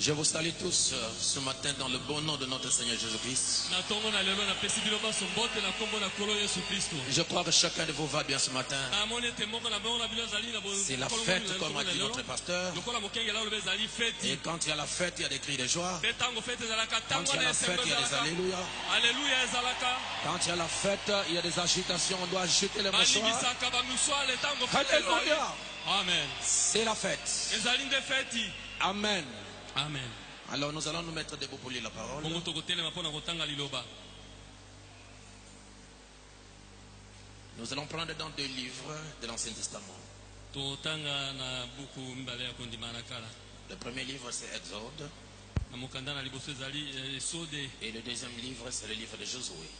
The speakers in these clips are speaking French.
Je vous salue tous ce matin dans le bon nom de notre Seigneur Jésus-Christ. Je crois que chacun de vous va bien ce matin. C'est la fête, comme a dit notre pasteur. Et quand il y a la fête, il y a des cris de joie. Quand il y a la fête, il y a des alléluia. Quand il y a la fête, il y a des agitations. On doit agiter les mouchoirs. Alléluia. Amen. C'est la fête. Amen. Amen. Alors nous allons nous mettre debout pour lire la parole. Nous allons prendre dans 2 livres de l'Ancien Testament. Le premier livre c'est Exode. Et le deuxième livre c'est le livre de Josué.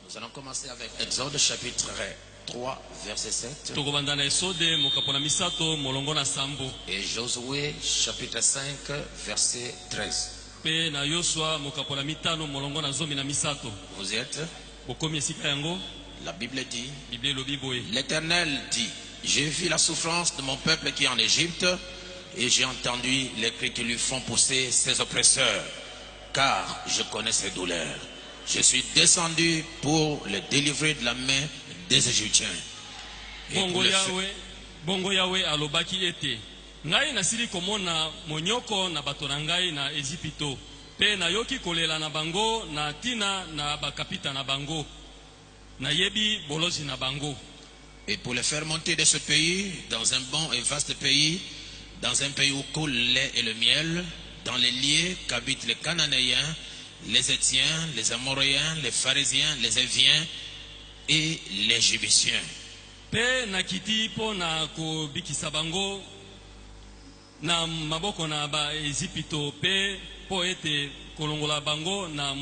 Nous allons commencer avec Exode chapitre 3 verset 7 et Josué chapitre 5 verset 13. Vous y êtes? La Bible dit, l'Éternel dit, j'ai vu la souffrance de mon peuple qui est en Égypte et j'ai entendu les cris qui lui font pousser ses oppresseurs, car je connais ses douleurs. Je suis descendu pour le délivrer de la main des Égyptiens. Bongo Yahweh alobaki ete ngai nasili komona monyoko na bato na ngai na Ezipito pe na yoki kolela na bango na tina na bakapita na bango na yebi bolozi na bango. Et pour les faire monter de ce pays dans un bon et vaste pays, dans un pays où coule le lait et le miel, dans les lieux qu'habitent les Cananéens, les Étiens, les Amoréens, les Pharisiens, les Éviens et les Jébusiens. Pe nakiti po na ko bikisa bango na maboko na ba Ezipito pe po ete kolongola bango na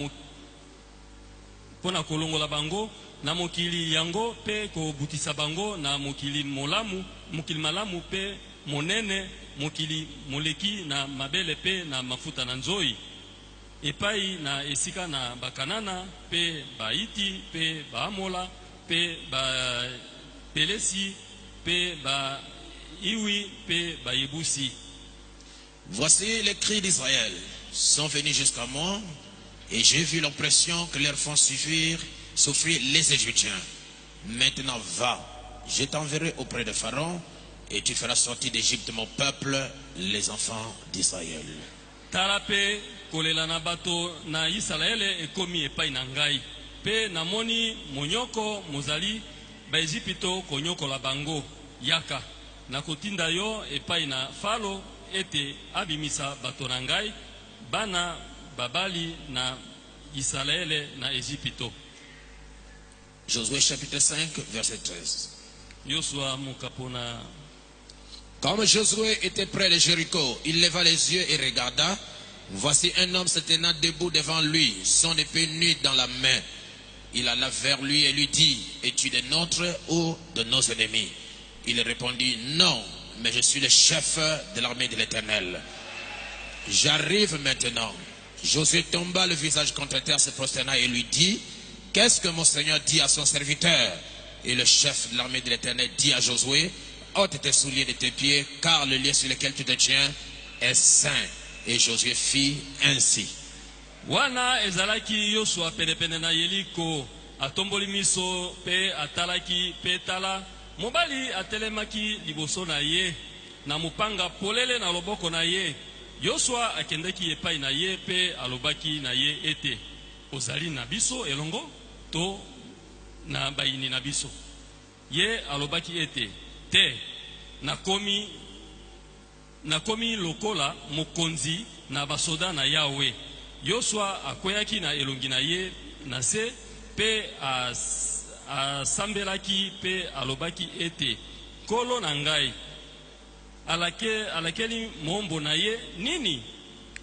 pona kolongola bango na mokili yango pe ko butisa bango na mokili malamu pe monene mokili moleki na mabele pe na mafuta na nzoi. Epai na esika na bakanana pe baiti pe baamola pe ba pelesi pe ba iwi pe ba yebusi. Voici les cris d'Israël sont venus jusqu'à moi et j'ai vu l'oppression que leur font souffrir les Égyptiens. Maintenant va, je t'enverrai auprès de Pharaon et tu feras sortir d'Égypte mon peuple, les enfants d'Israël. Tarape kolela na bato na Israele ekomi epai na ngai pe namoni monyoko mozali ba Ezipito konyoko la bango yaka na kotinda yo epai na Falo ete abimisa bato na ngai bana babali na Israele na Ezipito. Josué chapitre 5 verset 13. Yosua mukapona. Comme Josué était près de Jéricho, il leva les yeux et regarda. Voici un homme se tenant debout devant lui, son épée nue dans la main. Il alla vers lui et lui dit, es-tu des nôtres ou de nos ennemis? Il répondit, non, mais je suis le chef de l'armée de l'Éternel. J'arrive maintenant. Josué tomba le visage contre terre, se prosterna et lui dit, qu'est-ce que mon Seigneur dit à son serviteur? Et le chef de l'armée de l'Éternel dit à Josué, ôte tes souliers de tes pieds, car le lieu sur lequel tu te tiens est saint. Et Josué fit ainsi. Wana ezalaki Yosua penepene na Yeriko atomboli miso pe atalaki pe tala mobali atelemaki liboso na ye na mupanga polele na loboko na ye. Yosua akendeki epai na ye pe alobaki na ye ete ozali na biso elongo to na bayini na biso. Ye alobaki ete te nakomi lokola mokonzi na basoda na Yahweh. Yosua akweyaki na elongi na ye na se pe asambelaki pe alobaki ete kolo na ngai alakeli mombo na ye nini?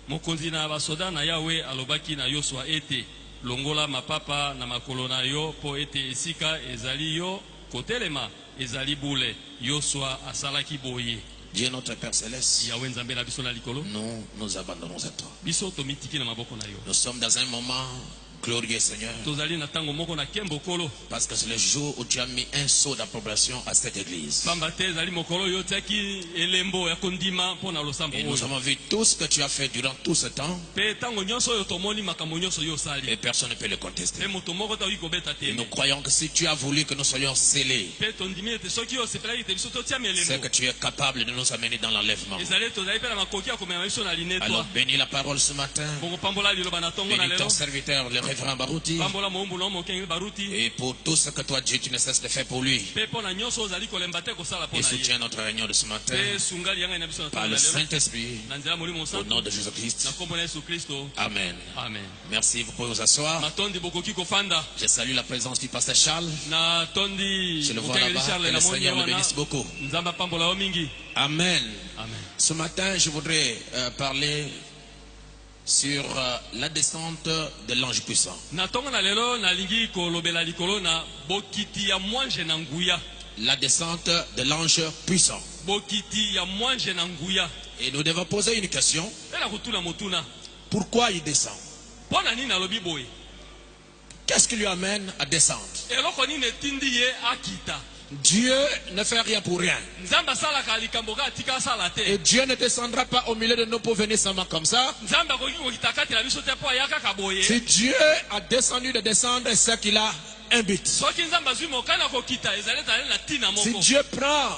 Mokonzi na basoda na Yahweh alobaki na Yosua ete longola mapapa na makolo na yo po ete esika ezali yo kotelema ezali bule. Yosua asalaki boye. Dieu notre Père Céleste, nous nous abandonnons à toi. Nous Nous sommes dans un moment Glorieux Seigneur, tozali na ntango moko na nkembo kolo parce que c'est le jour où tu as mis un sceau d'approbation à cette église. pamba te ezali mokolo oyo otiaki elembo ya kondima mpo na losambo Et nous oyo avons vu tout ce que tu as fait durant tout ce temps mpe ntango nyonso oyo tomoni makambo nyonso oyo et osali personne ne peut le contester. mpe moto moko takoki kobeta Et nous te croyons que si tu as voulu que nous soyons scellés, mpe tondimi ete soki osepelaki ete biso totiami c'est elembo que tu es capable de nous amener dans l'enlèvement. ezali tozali mpe na makoki ya komema biso na Alors linetwa bénis la parole ce matin. bokopambola liloba na ntongo na Bénis ton lelo serviteur, le révérend Barouti. pambola moumbu na mokenge baruti Et pour tout ce que toi, Dieu, tu ne cesses de faire pour lui. mpe mpo na nyonso ozali kolemba te kosala mpo Et na ye soutiens notre réunion de ce matin mpe sunga lianga na biso na par ntongo le na lelo Saint-Esprit, na nzela molimo au santu nom de na Jésus-Christ. nkombo na yesu kristo Amen. amen Merci, vous pouvez vous asseoir. matondi bokoki kofanda Je salue la présence du pasteur Charles. na tondi Je le vois mokengeli là-bas. charles Que na le moni Seigneur le wana bénisse beaucoup. nzambe apambola yo mingi Amen. amen Ce matin, je voudrais parler sur la descente de l'ange puissant. na ntongo na lelo nalingi kolobela likolo na bokiti ya mwanje na nguya La descente de l'ange puissant. bokiti ya mwanje na nguya Et nous devons poser une question. mpe na kotuna motuna Pourquoi il descend? mpo na nini nalobi boye Qu'est-ce qui lui amène à descendre? eloko nini etindi ye akita Dieu ne fait rien pour rien. nzambe asalaka likambo ka atika asala te Et Dieu ne descendra pas au milieu de nous pour venir seulement comme ça. nzambe akoki kokita kati na biso te mpo aya kaka boye Si Dieu a descendu de descendre, c'est qu'il a un but. soki nzambe azwi mokana kokita ezali ezali na ntina Si moko Dieu prend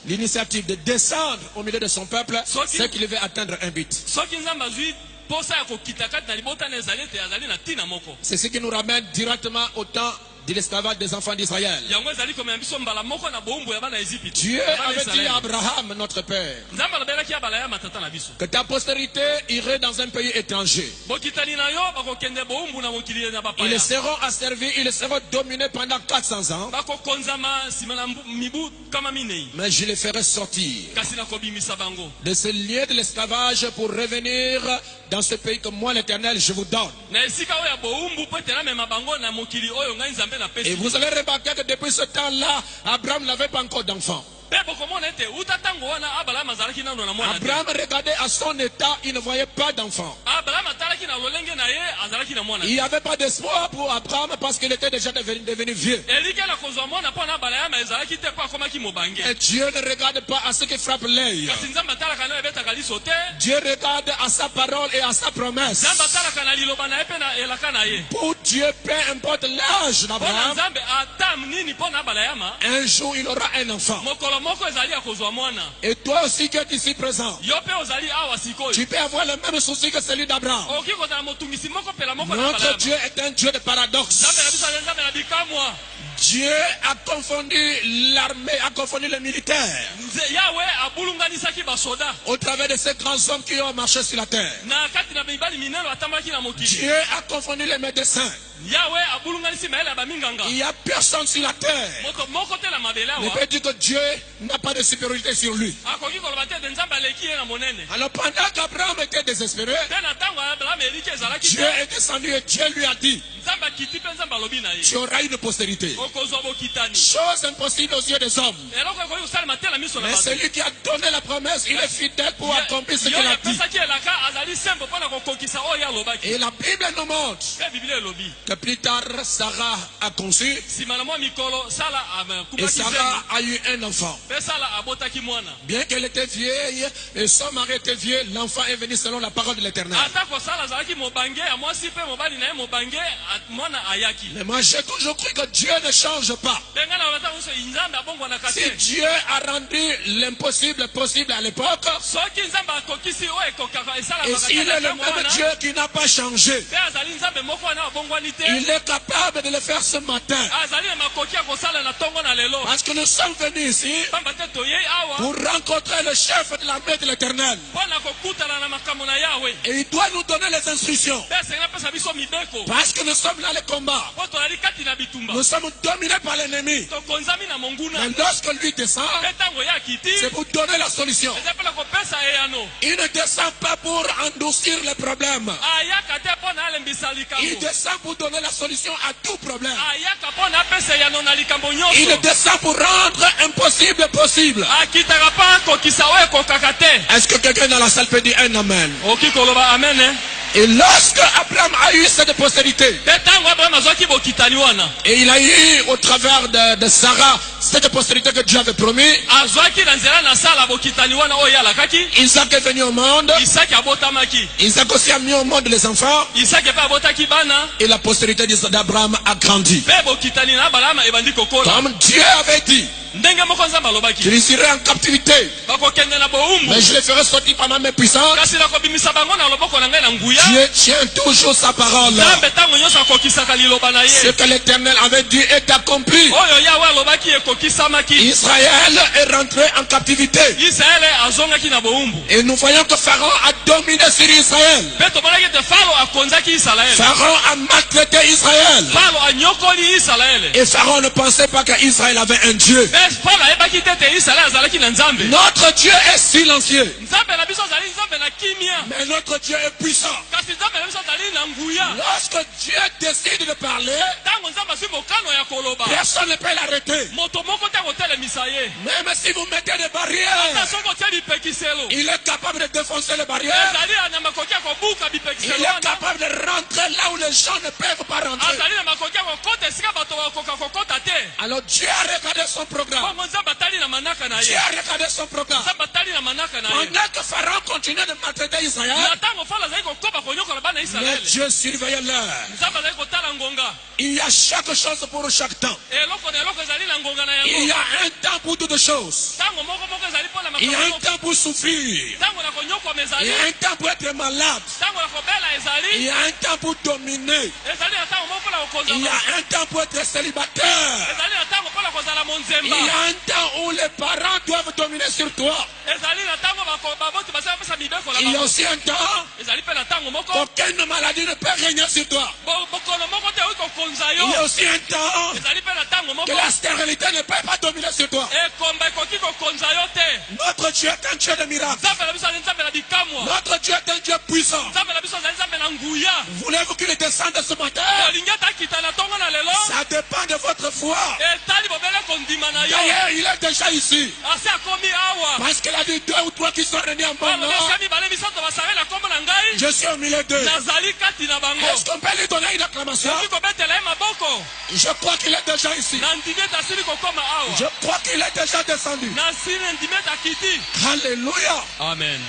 l'initiative de descendre au milieu de son peuple, c'est qu'il veut atteindre un but. soki nzambe azwi posa ya kokita kati na libotana ezali ete azali na ntina moko C'est ce qui nous ramène directement au temps de l'esclavage des enfants d'Israël. yango ezali komema biso mbala moko na bowumbu ya bana ezipito Dieu ya bana avait dit Israele. à Abraham, notre père, nzambe alobelaki abala ya matata na biso que ta postérité irait dans un pays étranger. bokitani na yo bakokende bowumbu na mokili na Ils bapaya seront asservis, ils seront dominés pendant 400 ans, bakokonzama nsima na mibu kama minei mais je les ferai sortir kasi nakobimisa bango de ce lieu de l'esclavage pour revenir dans ce pays que moi, l'Éternel, je vous donne. na esika oyo ya bowumbu mpo ete namema bango na mokili oyo ngai nzambe Et napesi vous allez remarquer que depuis ce temps-là, Abraham n'avait pas encore d'enfant. mpe bokomona ete uta ntango wana abraham azalaki nano na mwana te Abraham regardait à son état, il ne voyait pas d'enfant. abraham atalaki na lolenge na ye azalaki na mwana Il n'y avait pas d'espoir pour Abraham parce qu'il était déjà devenu vieux. elikela kozwa mwana mpo na abraham ezalaki te mpo akomaki mobange Et Dieu ne regarde pas à ce qui frappe l'œil. kasi nzambe atalaka na oyo ebetaka liso te Dieu regarde à sa parole et à sa promesse. nzambe atalaka na liloba na ye mpe na elaka na ye Pour Dieu, peu importe l'âge mpo na d'Abraham, nzambe ata nini mpo na abrahama un jour il aura un enfant. mokolo moko ezali ya kozwa mwana Et toi aussi qui es ici présent, yo mpe ozali awa sikoyo tu peux avoir le même souci que celui d'Abraham. okoki kozala motungisi moko pela moko na Notre abrahama Dieu est un Dieu de paradoxe. nzambe na biso aza nzambe na bikamwa Dieu a confondu l'armée, a confondu les militaires yawe abulunganisaki basoda au travers de ces grands hommes qui ont marché sur la terre. na kati na mibali minene batambolaki na mokili Dieu a confondu les médecins. yawe abulunganisi mayele ya baminganga Il n'y a personne sur la terre moto moko te na mabele ne awa peut dire que Dieu n'a pas de supériorité sur lui. akoki koloba te ete nzambe aleki ye na monene Alors pendant qu'Abraham était désespéré, mpe na ntango abraham eliki ezalaki Dieu te est descendu et Dieu lui a dit, nzambe akiti mpe nzambe alobi na ye tu auras une postérité. okozwa bokitani Chose impossible aux yeux des hommes. eloko ekoki kosalema te na miso na Mais bato celui qui a donné la promesse, il est fidèle pour accomplir ce yo qu'il a dit. yapesaki elaka azali sembo mpo na kokokisa oyo alobaki Et la Bible nous montre mpe biblia elobi que plus tard, Sarah a conçu nsima na mwa mikolo sala et akubaki Sarah zembo a eu un enfant. mpe sala abotaki mwana Bien qu'elle était vieille et son mari était vieux, l'enfant est venu selon la parole de l'Éternel. atako sala azalaki mobange ya mwasi mpe mobali na ye mobange mwana ayaki Mais moi, j'ai toujours cru que Dieu ne change pas. mpe ngai na babata moso nzambe abongwanaka Si te Dieu a rendu l'impossible possible à l'époque, soki nzambe akokisi oyo ekokaka et esalamaka s'il est le même Dieu qui n'a pas changé, mpe azali nzambe moko wana abongwani te il est capable de le faire ce matin. azali na makoki ya kosala na ntongo na lelo Parce que nous sommes venus ici pamba te toyei awa pour rencontrer le chef de l'armée de l'Éternel. mpo na kokutana na makambo na yawe Et il doit nous donner les instructions. mpe asengi apesa biso mibeko Parce que nous sommes dans le combat. mpo tozali kati na bitumba Nous sommes dominés par l'ennemi. tokonzami na monguna Mais lorsque lui descend, mpe ntango ye akiti c'est pour donner la solution. eza mpe na kopesa eyano Il ne descend pas pour endurcir les problèmes. ayaka te mpo na alembisa Il likambo descend pour donner la solution à tout problème. ayaka mpo na apesa eyano na likambo Il nyonso descend pour rendre impossible possible. akitaka mpo akokisa oyo ekokaka te Est-ce que quelqu'un dans la salle peut dire un amen? okoki koloba amen Et lorsque Abraham a eu cette postérité, mpe ntango abraham azwaki bokitani wana et il a eu au travers de Sarah cette postérité que Dieu avait promis, azwaki na nzela na sala bokitani wana oyo alakaki Isaac est venu au monde, isaki abotamaki Isaac aussi a mis au monde les enfants, isaki mpe abotaki bana et la postérité d'Abraham a grandi. mpe bokitani na abrahama ebandi kokola Comme Dieu avait dit, ndenge moko nzambe alobaki qu'il irait en captivité, bakokende na bowumbu mais je les ferai sortir par ma main puissante. kasi nakobimisa bango na loboko na ngai na nguya Dieu tient toujours sa parole. nzambe ntango nyonso akokisaka liloba na Ce ye que l'Éternel avait dit est accompli. oyo yawe alobaki ekokisamaki Israël est rentré en captivité. israele azongaki na bowumbu Et nous voyons que Pharaon a dominé sur Israël. mpe tomonaki ete falo akonzaki isalaele Pharaon a maltraité Israël. falo anyokoli isalaele Et Pharaon ne pensait pas qu'Israël avait un Dieu. mpe falo ayebaki te ete isalaele azalaki na nzambe Notre Dieu est silencieux, nzambe na biso azali nzambe na kimia mais notre Dieu est puissant. kasi nzambe na biso azali na nguya Lorsque Dieu décide de parler, ntango nzambe azwi mokano ya koloba personne ne peut l'arrêter. moto moko te akotelemisa ye Même si vous mettez des barrières, ata soki otia bipekiselo il est capable de défoncer les barrières. ezali na makoki ya kobuka Il bipekiselo est wana capable de rentrer là où les gens ne peuvent pas rentrer. azali na makoki ya kokota esika bato bakoka kokota te Alors Dieu a regardé son programme. bongo nzambe atali na manaka na Dieu ye a regardé son programme. nzambe atali na manaka na ye Pendant que Pharaon continuait de maltraiter Israël, na ntango fala azali kokoba konyokola bana ya mais isalaele Dieu surveillait l'heure. nzambe azali kotala ngonga Il y a chaque chose pour chaque temps. eloko na eloko ezali na ngonga na Il y yango a un temps pour toutes choses. ntango moko moko ezali mpo na Il y a un makambo temps pour souffrir. ntango na konyokoma Il ezali y a un temps pour être malade. ntango na kobela Il ezali y a un temps pour dominer. ezali na ntango moko mpo na kokonza Il y a un temps pour être célibataire. ezali na ntango mpo na kozala Il monzemba y a un temps où les parents doivent dominer sur toi. ezali na ntango baboti basali bapesa mibeko na Il y a bango aussi un temps ezali mpe na ntango moko qu'aucune maladie ne peut régner sur toi. bokono moko te oyi kokonza yo Il y a aussi un temps ezali mpe na ntango moko que la stérilité ne peut pas dominer sur toi. ekomba ekoki kokonza yo te Notre Dieu est un Dieu de miracles. nzambe na biso azali nzambe na bikamwa Notre Dieu est un Dieu puissant. nzambe na biso azali nzambe na nguya Voulez-vous qu'il descende ce matin? olingi ata akita na ntongo na lelo Ça dépend de votre foi. etali bobele kondima na yo D'ailleurs, il est déjà ici. asi akomi awa Parce qu'il a dit 2 ou 3 qui sont réunis en mon nom. balobesa mibale misato basare na nkombo na ngai Je suis au milieu d'eux. nazali kati na bango Est-ce qu'on peut lui donner une acclamation? oki kobetela ye maboko Je crois qu'il est déjà ici. na ndimi ete asili kokoma awa Je crois qu'il est déjà descendu. na sili ndimi ete akiti Alléluia. amen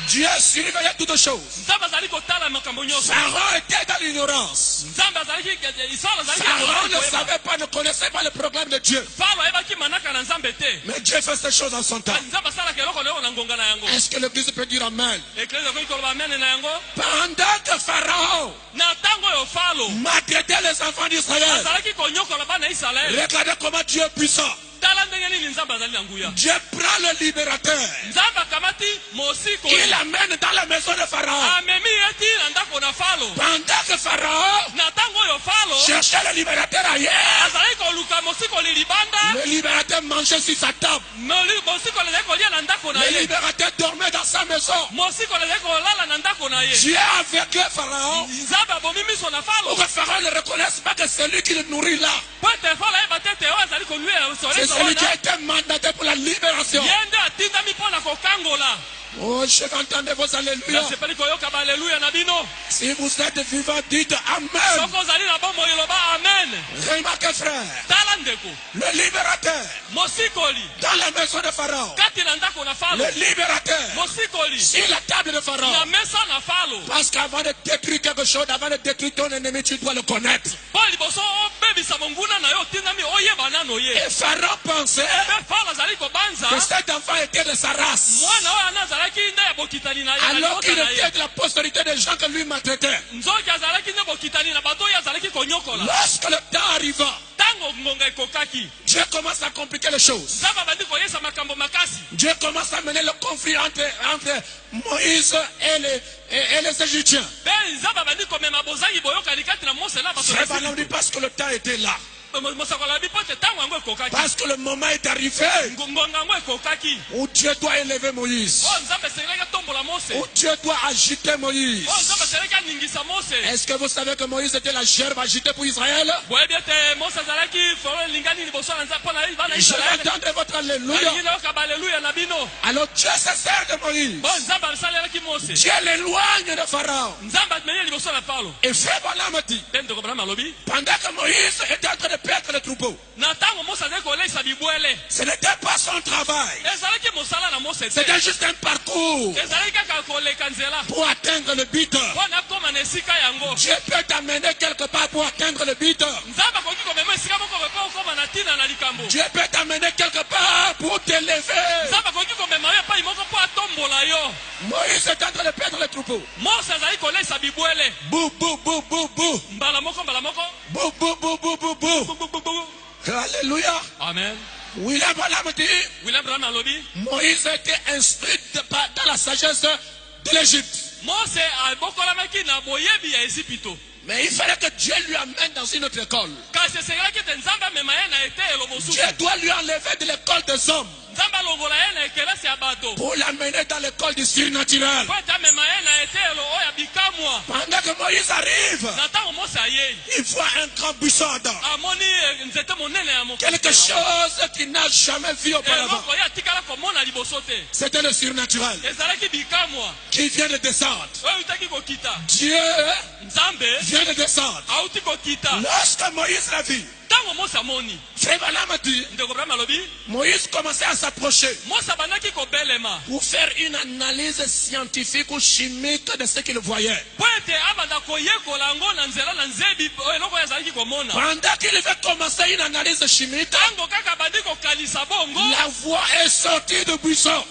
Dieu surveillait toutes choses. nzambe azali kotala makambo nyonso Pharaon était dans l'ignorance. nzambe azalaki isolo Pharaon ne azalaki savait pas, ne connaissait pas le programme de Dieu. falo ayebaki manaka na nzambe te Mais Dieu fait ces choses en son temps. kasi nzambe asalaka eloko na yo na ngonga na yango Est-ce que l'église peut dire Amen? eklesi akoki koloba amene na yango Pendant que Pharaon na ntango oyo falo maltraitait les enfants d'Israël, azalaki konyokola bana ya isalaele regardez comment Dieu est puissant. tala ndenge nini nzambe azali na nguya Dieu prend le libérateur. nzambe akamati mosikoli Il l'amène dans la maison de Pharaon. amemi ye ti na ndako na falo Pendant que Pharaon na ntango oyo falo cherchait le libérateur ailleurs, azalaki koluka mosikoli libanda le libérateur mangeait sur sa table. mosikoli azali kolia na ndako na Le ye libérateur dormait dans sa maison. mosikoli azali kolala na ndako na ye Dieu a vaincu Pharaon nzambe abomi miso na pour falo que Pharaon ne reconnaisse pas que c'est lui qui le nourrit là. po ete falo ayeba te ete oyo azali koluya C'est soleso celui qui a wana été mandaté pour la libération. ye nde atindami mpo na kokangola Oh, je entendez vos alléluia. nasepeli koyoka baaleluya na bino Si vous êtes vivant, dites Amen. soki ozali na bomoi eloba amen Remarquez, frère, tala ndeko le libérateur mosikoli dans la maison de Pharaon, kati na ndako na falo le libérateur mosikoli sur la table de na Pharaon. mesa na falo Parce qu'avant de détruire quelque chose, avant de détruire ton ennemi, tu dois le connaître. mpo liboso obebisa monguna na yo otindami oyeba nano ye Et Pharaon pensait mpe falo azali kobanza que cet enfant était de sa race. mwana oyo ana azalaki nde ya bokitani na ye na Alors qu'il libota na était ye de la postérité des gens que lui maltraitait. nzoki azalaki nde bokitani na bato oyo azalaki konyokola Lorsque le temps arriva, ntango ngonga ekokaki Dieu commence à compliquer les choses. nzambe abandi koyesa makambo makasi Dieu commence à mener le conflit entre Moïse et les Égyptiens. mpe nzambe abandi komema bozangi boyokani kati na mose na bato Frère Branham dit parce que le temps était là. Parce que le moment est arrivé où Dieu doit élever Moïse, où Dieu doit agiter Moïse. Est-ce que vous savez que Moïse était la gerbe agitée pour Israël? Je vais entendre votre alléluia. Alors Dieu se sert de Moïse. Dieu l'éloigne de Pharaon. Et frère Balaam dit, pendant que Moïse était en train de perdre le troupeau, ce n'était pas son travail. C'était juste un parcours pour atteindre le but. Dieu peut t'amener quelque part pour atteindre le but. Dieu peut t'amener quelque part pour t'élever. Moïse est en train de perdre le troupeau. Bou, bou, bou, bou, bou. Bou, bou, bou, bou, bou, bou. Alléluia. Amen. William Branham dit, Moïse a été instruit dans la sagesse de l'Égypte. Mais il fallait que Dieu lui amène dans une autre école. Dieu doit lui enlever de l'école des hommes pour l'amener dans l'école du surnaturel. Pendant que Moïse arrive, il voit un grand buisson ardent. Quelque chose qu'il n'a jamais vu auparavant. C'était le surnaturel qui vient de descendre. Dieu vient de descendre. Lorsque Moïse l'a vu, Frère Balaam a dit, Moïse commençait à s'approcher pour faire une analyse scientifique ou chimique de ce qu'il voyait. Pendant qu'il avait commencé une analyse chimique, la voix est sortie du buisson.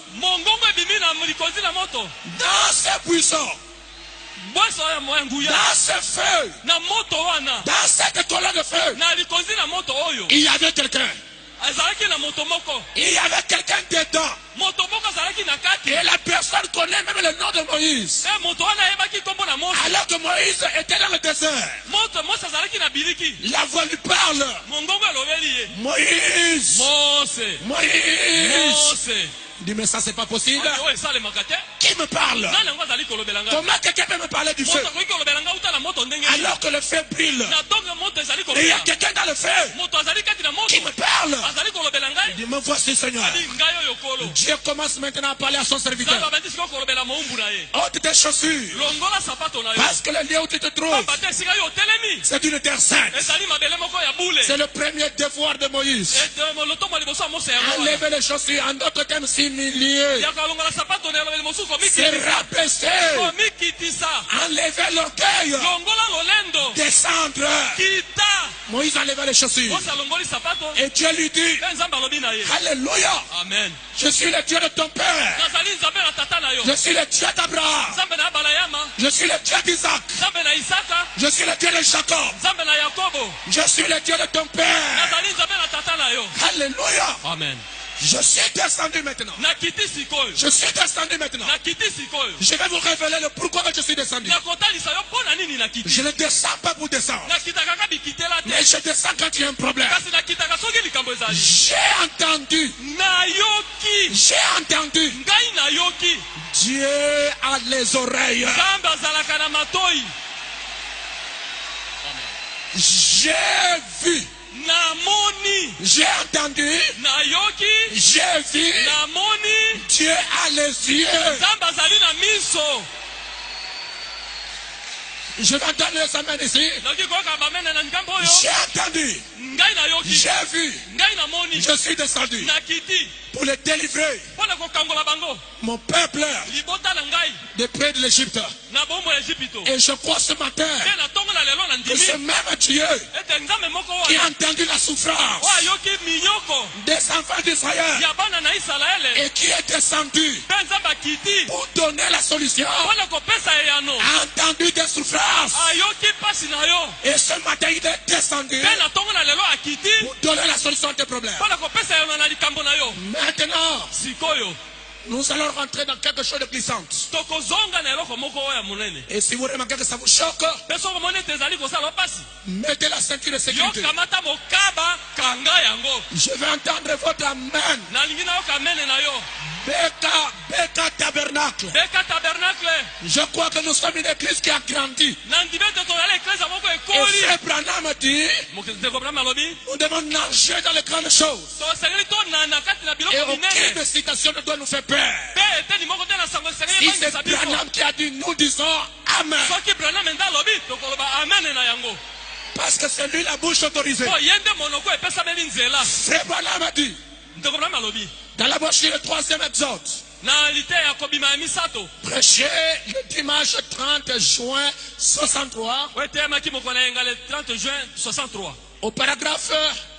Dans ce buisson, dans ce feu, dans cette colonne de feu, il y avait quelqu'un. Il y avait quelqu'un dedans. Et la personne connaît même le nom de Moïse. Alors que Moïse était dans le désert, la voix lui parle. Moïse, Moïse. Il dit, mais ça c'est pas possible. Qui me parle? Comment quelqu'un peut me parler du feu alors que le feu brille? Et il y a quelqu'un dans le feu qui me parle. Il dit, me voici Seigneur. Dieu commence maintenant à parler à son serviteur. Ôte tes chaussures, parce que le lieu où tu te trouves, c'est une terre sainte. C'est le premier devoir de Moïse. Enlever les chaussures, en d'autres termes, s'humilier, se rabaisser, enlever l'orgueil, descendre. Moïse enleva les chaussures et Dieu lui dit, alléluia, Amen. je suis le Dieu de ton père, je suis le Dieu d'Abraham, je suis le Dieu d'Isaac, je suis le Dieu de Jacob, je suis le Dieu de ton père. Alléluia. Amen. Je suis descendu maintenant. Je suis descendu maintenant. Je vais vous révéler le pourquoi je suis descendu. Je ne descends pas pour descendre, mais je descends quand il y a un problème. J'ai entendu. Dieu a les oreilles. J'ai vu. J'ai entendu. J'ai vu. Dieu a les yeux. Je vais entendre les amens ici. J'ai entendu. J'ai vu. Je suis descendu pour les délivrer. Mon peuple de près de l'Égypte. Et je crois ce matin que ce même Dieu qui a entendu la souffrance des enfants d'Israël et qui est descendu pour donner la solution, a entendu des souffrances. Et ce matin il est descendu pour donner la solution à tes problèmes. Maintenant, nous allons rentrer dans quelque chose de glissante. tokozonga na eloko moko oyo ya monene. Et si vous remarquez que ça vous choque, Mpe soko omoni ete ezali kosala mpasi, mettez la ceinture de yo sécurité. kamata mokaba kanga yango. Je vais entendre votre amen. Nalingi nayoka mene na yo. Beka Tabernacle. Beka tabernacle. Je crois que nous sommes une église qui a grandi. Nandimi ete tozali eklesa moko Et ekoli. Frère Branham dit, Ndeko Branham alobi, nous devons nager dans les grandes choses. tosengeli tonana kati na Et biloko aucune minene. citation ne doit nous faire peur. Mpe eteni moko te na sango esengeli Si c'est ebangisa biso. Branham qui a dit, nous disons Amen. Soki Branham nde alobi, tokoloba amen na yango. Parce que c'est lui la bouche autorisée. Po ye nde monoko epesameli nzela. Frère Branham a dit, Ndeko Branham alobi, dans la brochure le 3e exode, na lite ya kobima ya misato, prêché le dimanche 30 juin 63, oyo eteyamaki moko na yenga le 30 juin 63, au paragraphe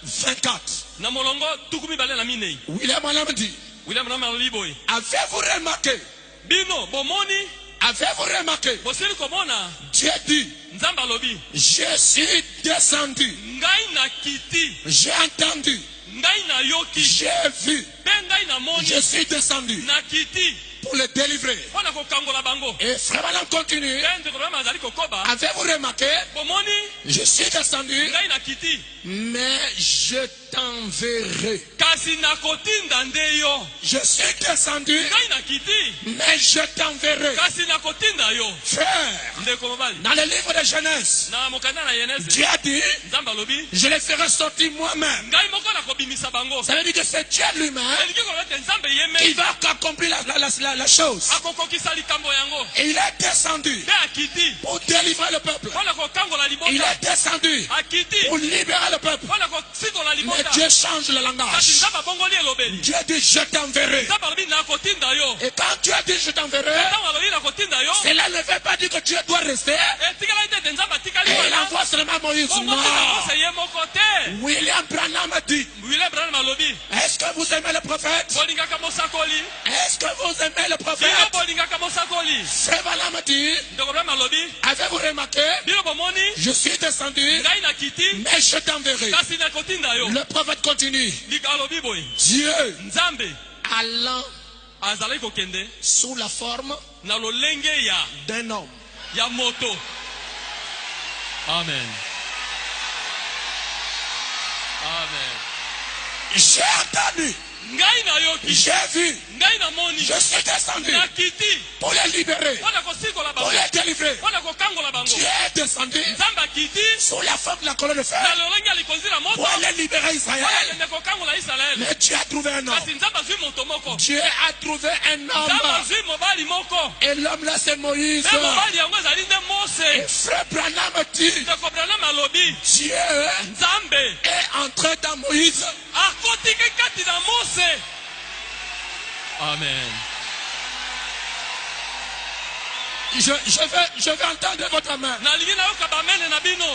24. na molongo tuku mibale na minei. William Branham dit, William Branham alobi boye, avez-vous remarqué, bino bomoni, avez-vous remarqué, bosili komona, Dieu dit, nzambe alobi, je suis descendu, ngai na kiti, j'ai entendu, ngai na yoki, j'ai vu, mpe ngai na moni, je suis descendu na kiti, pour le délivrer. mpo na kokangola bango. Et Frère Branham continue, Mpe ndeko Branham azali kokoba, avez-vous remarqué, bomoni, je suis descendu, ngai na kiti, mais je t'enverrai. kasi nakotinda nde yo. Je suis descendu, Ngai na kiti, mais je t'enverrai. kasi nakotinda yo. Frère, Ndeko mobali, dans le livre de Genèse, na mokanda na Yenese, Dieu a dit, nzambe alobi, je les ferai sortir moi-même. ngai moko nakobimisa bango. Ça veut dire que c'est Dieu lui-même Elingi koloba ete nzambe ye qui me va accomplir la chose. akokokisa likambo yango. Et il est descendu Mpe akiti, pour délivrer le peuple. mpo na kokangola Il libota. est descendu Akiti, pour libérer le peuple. mpo na kosikola Mais libota. Dieu change le Kasi langage. nzambe abongoli elobeli. Dieu dit, je t'enverrai. Nzambe alobi nakotinda yo. Et quand Dieu dit, je t'enverrai, Ntango alobi nakotinda yo, cela ne veut pas dire que Dieu doit rester. etikala ete nzambe atikali Et il wana. envoie seulement Moïse. Bongo Non. tina Mose ye moko te. William Branham dit, William Branham alobi, est-ce que vous aimez le prophète? bolingaka mosakoli. Est-ce que vous aimez le Bino prophète? bolingaka mosakoli. Frère Branham dit, Ndeko Branham alobi, avez-vous remarqué? bino bomoni, Je suis descendu, ngai na kiti, mais je t'enverrai. kasi nakotinda yo. Le prophète continue. Lika alobi boye, Dieu nzambe allant azalaki kokende sous la forme na lolenge d'un homme. ya moto. Amen. Amen. J'ai entendu, Ngai na yoki, j'ai vu, ngai na moni, je suis descendu na kiti, pour les libérer, mpo na kosikola pour bango, les délivrer. mpo na kokangola bango. Dieu est descendu Nzambe akiti sous la forme de la colonne de fer na lolenge ya likonzi na moto, pour aller libérer mpo Israël. na kende kokangola Israele. Mais Dieu a trouvé un homme. Kasi nzambe azwi moto moko, Dieu a trouvé un nzambe homme. azwi mobali moko, Et l'homme là c'est Moïse. mpe mobali yango ezali nde Et Mose. frère Branham dit, Ndeko Branham alobi, Dieu nzambe est entré dans Moïse. akotiki kati na Mose. Amen. Je vais entendre votre main. Nalingi nayoka bamene na bino.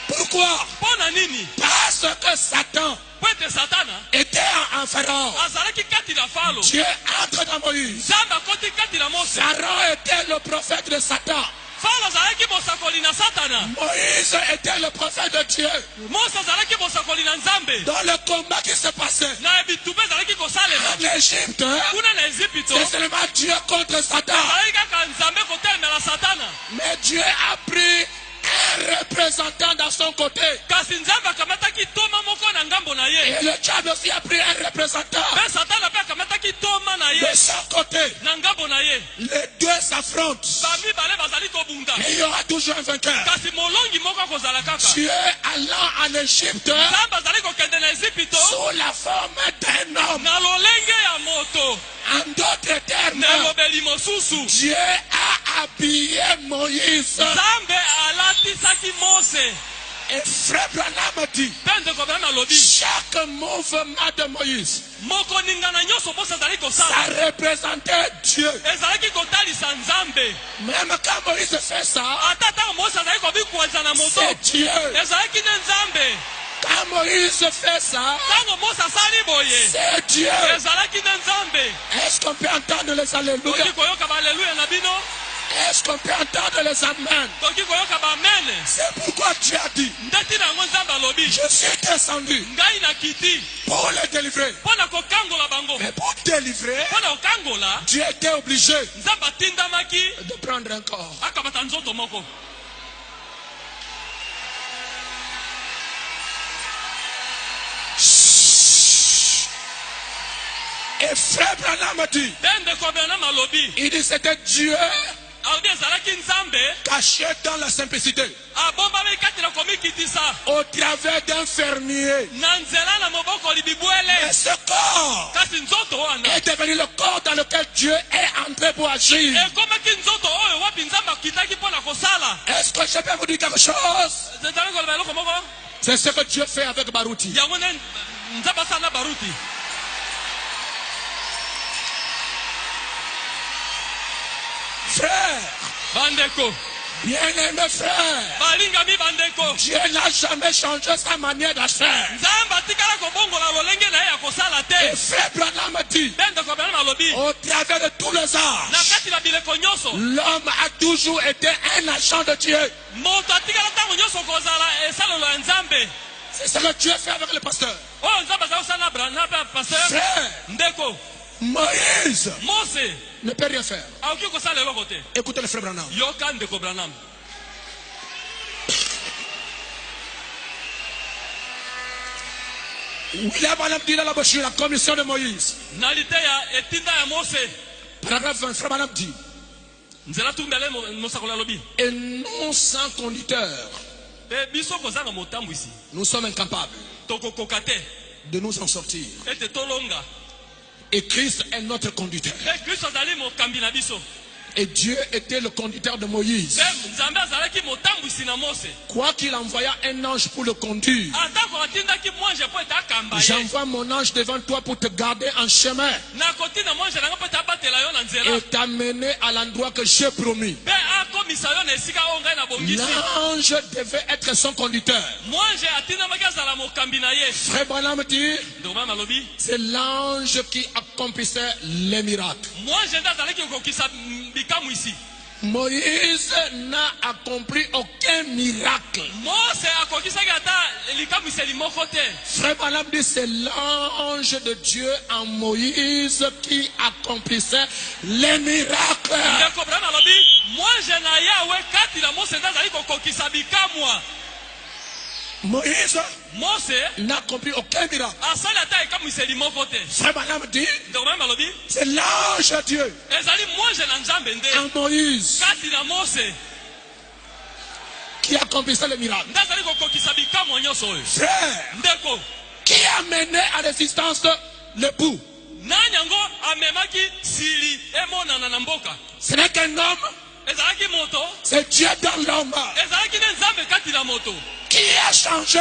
Pourquoi? Mpo na nini? Parce que Satan Po ete satana était en Pharaon. azalaki kati na falo, Dieu entre dans Moïse. nzambe akoti kati na Mose. Pharaon était le prophète de Satan. Falo azalaki mosakoli na satana, Moïse était le prophète de Dieu. Mose azalaki mosakoli na nzambe. Dans le combat qui se passait Na bitumba ezalaki kosalema en Égypte, kuna na Ezipito, c'est seulement Dieu contre Satan. ezalaki kaka nzambe kotelemela satana. Mais Dieu a pris un représentant dans son côté. Kasi nzambe akamataki toma moko na ngambo na ye, Et le diable aussi a pris un représentant mpe satana mpe akamataki toma na ye de son côté. na ngambo na ye. Les deux s'affrontent. Bamibale bazali kobunda, Et il y aura toujours un vainqueur. kasi molongi moko akozala kaka. Dieu allant en Égypte Nzambe azali kokende na Ezipito sous la forme d'un homme. na lolenge ya moto. En d'autres termes, Na elobeli mosusu, Dieu a habillé Moïse. nzambe alatisaki Mose. Et frère Branham dit, Mpe ndeko Branham alobi, chaque mouvement de Moïse, mokoningana nyonso Mose azali ça kosala représentait Dieu. ezalaki kotalisa nzambe. Même quand Moïse fait ça, Ata ntango Mose azali kobikwaza na moto, c'est Dieu. ezalaki nde nzambe. Quand Moïse fait ça, Ntango Mose asali boye, c'est Dieu. ezalaki nde nzambe. Est-ce qu'on peut entendre les alléluia? Toki koyoka baaleluya na bino. Est-ce qu'on peut entendre les amens? toki koyoka bamene C'est pourquoi Dieu a dit, ndeti na yango nzambe alobi je suis descendu ngai nakiti pour les délivrer. mpo na kokangola bango Mais pour délivrer, mpo na kokangola Dieu était obligé nzambe atindamaki de prendre un corps. akamata nzoto moko. Et frère Branham dit, nde ndeko Branham alobi il dit c'était Dieu alobi ezalaki nzambe caché dans la simplicité, abombami kati na komikitisa au travers d'un fermier. na nzela na mobokoli Et bibwele ce corps kasi nzoto wana est devenu le corps dans lequel Dieu est entré pour agir. ekomaki nzoto oyo wapi nzambe akitaki mpo na kosala. Est-ce que je peux vous dire quelque chose? ezali koloba eloko moko C'est ce que Dieu fait avec Baruti. yango nde nzambe asala na baruti. Frère, bandeko bien-aimé frère, balingami bandeko Dieu n'a jamais changé sa manière de faire. nzambe atikala kobongola lolenge na ye ya kosala Et te. frère Branham dit, nde ndeko Branham alobi au travers de tous les na âges, kati na bileko nyonso l'homme a toujours été un agent de Dieu. moto atikala ntango nyonso kozala esalelo ya nzambe C'est ce que Dieu fait avec le pasteur. oyo nzambe azali kosala na paster Frère, ndeko Moïse mose ne peut rien faire. akoki kosala eloko te. Écoutez le frère Branham. yoka ndeko Branham William Branham dit dans la brochure, la commission de Moïse. na liteya etinda ya mose Paragraphe 20, frère Branham dit, nzela tumbele mosakoli alobi et non sans conducteur, mpe biso kozanga motambwisi nous sommes incapables tokokoka te de nous en sortir. ete tolonga Et Christ est notre conducteur. mpe kristo azali mokambi na biso Et Dieu était le conducteur de Moïse. mpe nzambe azalaki motambwisi na mose Quoi qu'il envoya un ange pour le conduire, atako atindaki mwanje mpo ete akamba ye j'envoie mon ange devant toi pour te garder en chemin nakotinda mwanje nanga mpo ete abatela yo na nzela et t'amener à l'endroit que j'ai promis. mpe akomisa yo na esika oyo ngai nabongisi. L'ange devait être son conducteur. mwanje atindamaki azala mokambi na ye. Frère Branham dit, ndomama alobi c'est l'ange qui accomplissait les miracles. mwanje nde azalaki kokokisa bikamwisi. Moïse n'a accompli aucun miracle. mose akokisaki ata likamwiseli moko te. Frère Branham dit, c'est l'ange de Dieu en Moïse qui accomplissait les miracles. ndeko Branham alobi mwanje na yawe kati na mose nde azali kokokisa bikamwa. Moïse mose n'a accompli aucun miracle. asali ata ekamwiseli moko te. Frère Branham dit, ndeko Branham alobi c'est l'ange de Dieu ezali mwanje na nzambe nde en Moïse kati na mose qui accomplissait les miracles. nde azali kokokisa bikamwa nyonso oyo. Frère, ndeko qui a mené à l'existence l'époux? nani yango amemaki sili emonana na mboka. Ce n'est qu'un homme, ezalaki moto c'est Dieu dans l'homme. ezalaki nde nzambe kati na moto. Qui a changé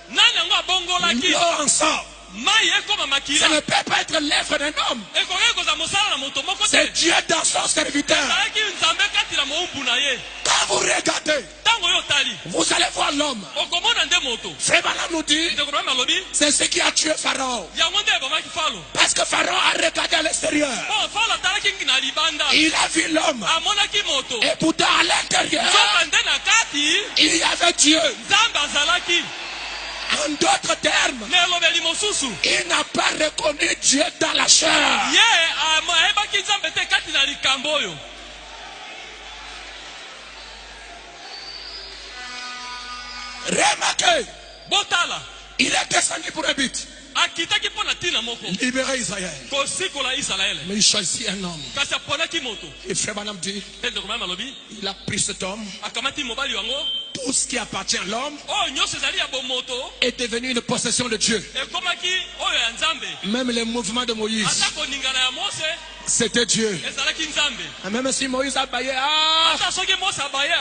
nani yango abongolaki l'eau ensemble? mai ekoma Ça makila. ne peut pas être l'œuvre d'un homme. ekokaki kozala mosala na moto moko te. C'est Dieu dans son serviteur. ezalaki nzambe kati na mowumbu na ye. Quand vous regardez, ntango oyo otali vous allez voir l'homme. okomona nde moto. Frère Branham nous dit, ndeko Branham alobi c'est ce qui a tué Pharaon. yango nde ebomaki falo. Parce que Pharaon a regardé à l'extérieur. mpo falo atalaki na libanda Il a vu l'homme. amonaki moto. Et pourtant, à l'intérieur, nzoka nde na kati il y avait Dieu. nzambe azalaki. En d'autres termes, na elobeli mosusu il n'a pas reconnu Dieu dans la chair. ye ayebaki nzambe te kati na likambo oyo. Remarquez, botala il est descendu pour un but. akitaki mpo na ntina moko Libérer Israël. kosikola isalaele Mais il choisit un homme. kasi aponaki moto. Et Frère Branham dit, nde ndeko Branham alobi il a pris cet homme. akamati mobali yango Tout ce qui appartient à l'homme oyo nyonso ezali ya bomoto est devenu une possession de Dieu. ekomaki oyo ya nzambe. Même les mouvements de Moïse, ata koningana ya mose c'était Dieu. ezalaki nzambe. Et même si Moïse a baillé, ata soki mose abaye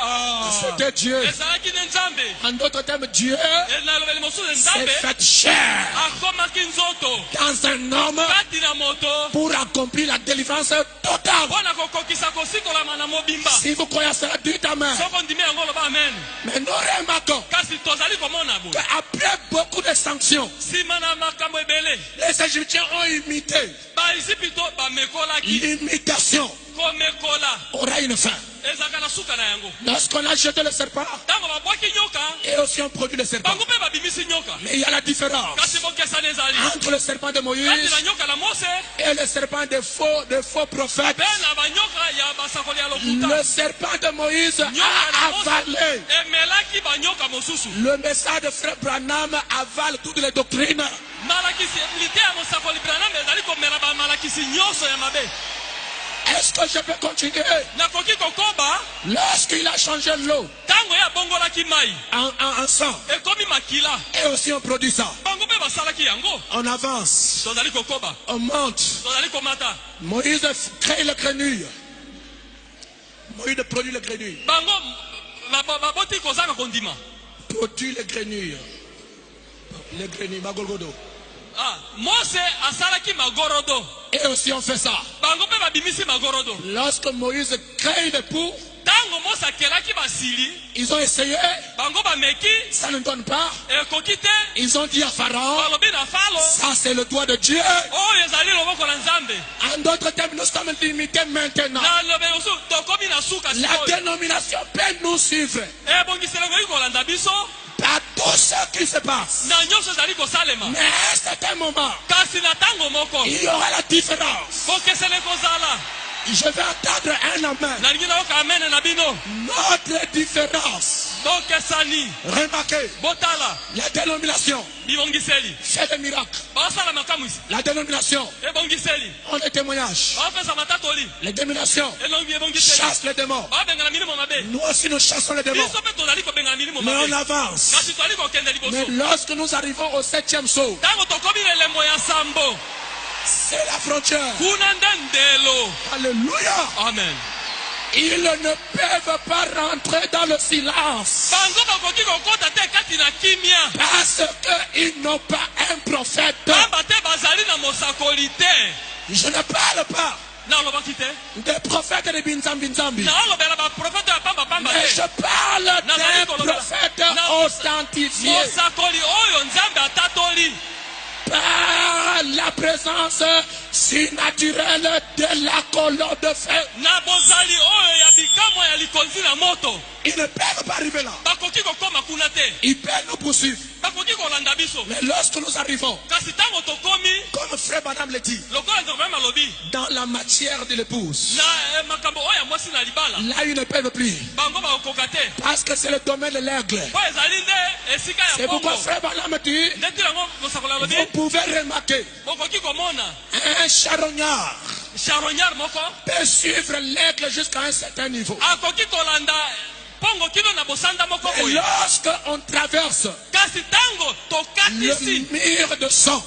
c'était Dieu. ezalaki nde nzambe. En d'autres termes, Dieu na elobeli mosusu s'est nzambe fait chair akomaki nzoto dans un homme kati na moto pour accomplir la délivrance totale. mpo na kokokisa kosikolama na mobimba. Si vous croyez à cela, dites Amen. soko ndimi yango oloba amen. Mais nous remarquons kasi tozali komona boye qu'après beaucoup de sanctions, nsima na makambo ebele les Égyptiens ont imité. baisipito bamekolaki L'imitation komekola aura une fin. ezalaka na suka na yango. Lorsqu'on a jeté le serpent, Ntango babwaki nyoka, et aussi on produit le serpent. bango mpe babimisi nyoka. Mais il y a la différence Kasi bokesana ezali. entre le serpent de Kati Moïse na nyoka na Mose, et le serpent des faux prophètes. pe na banyoka ya basakoli ya Le lokuta. serpent de Moïse Nyoka a na Mose avalé. emelaki banyoka mosusu. Le message de frère Branham avale toutes les doctrines. Malakisi lite ya mosakoli Branham ezali komela bamalakisi nyonso ya mabe. Est-ce que je peux continuer? Nakoki kokoba, Lorsqu'il a changé l'eau ntango ye abongolaki mai, en sang, ekomi makila. et aussi on produit ça, Bango mpe basalaki yango. on avance, Tozali kokoba, on monte. tozali komata. Moïse crée le grenouille. Moïse produit le grenouille. Bango baboti kozanga kondima. Produit le grenouille. Le grenouille, Magolgodo. Ah, Mose asalaki magorodo. Et aussi on fait ça. Bango mpe babimisi magorodo. Lorsque Moïse crée le pou, Ntango Mose akelaki basili, ils ont essayé, bango bameki, ça ne donne pas. ekoki te, Ils ont dit à Pharaon, balobi na Falo, ça c'est le doigt de Dieu. oyo ezali loboko na Nzambe. En d'autres termes, nous sommes limités maintenant. Na lobe mosusu tokomi na suka La sikoyo. dénomination peut nous suivre. Ebongiselo ekoki kolanda biso, Par tout ce qui se passe. na nyonso ezali kosalema. Mais à un certain moment, Kasi na ntango moko, il y aura la différence. bokesele kozala. Je vais entendre un amen. Nalingi nayoka amene na bino. Notre différence. Bokesani, Remarquez, botala, la dénomination bibongiseli. fait des miracles. Basala makamwisi, La dénomination ebongiseli. ont des témoignages. Bapesa matatoli, Les dénominations elongi ebongiseli. chassent les démons. Babengana milimo mabe. Nous aussi nous chassons les démons. Biso mpe tozali kobengana milimo Mais on mabe. avance. Kasi tozali kokende Mais liboso. lorsque nous arrivons au 7e saut, Ntango tokomi na elembo ya sambo, c'est la frontière. kuna nde ndelo. Alléluia. Amen. Ils ne peuvent pas rentrer dans le silence. Bango bakoki kokota te kati na kimia. Parce qu'ils n'ont pas un prophète. Pamba te bazali na mosakoli te. Je ne parle pas Nalobaki te. des prophètes de Binzambi. Naolobela baprofete ya pamba Mais te. je parle Nazali d'un kolobela. prophète Na- authentifié Mosakoli oyo Nzambe atatoli. par la présence surnaturelle de la colonne de feu. Na bozali oyo ya bikamwa ya likonzi na moto. Ils ne peuvent pas arriver là. Bakoki kokoma kuna te. Ils peuvent nous poursuivre. Bakoki kolanda biso. Mais lorsque nous arrivons, Kasi ntango tokomi, comme frère Madame le dit, lokola nzambe malobi, dans la matière de l'épouse, na makambo oyo ya mwasi na libala, là ils ne peuvent plus. bango bakokoka te. Parce que c'est le domaine de l'aigle. Po ezali nde esika C'est ya pourquoi bongo. frère Madame dit, Nde tilango mosakoli alobi, vous pouvez remarquer, bokoki komona un charognard charognard moko peut suivre l'aigle jusqu'à un certain niveau. akoki kolanda pongo kino na bosanda moko Et boye. lorsqu'on traverse Kasi ntango le tokatisi mur de sang,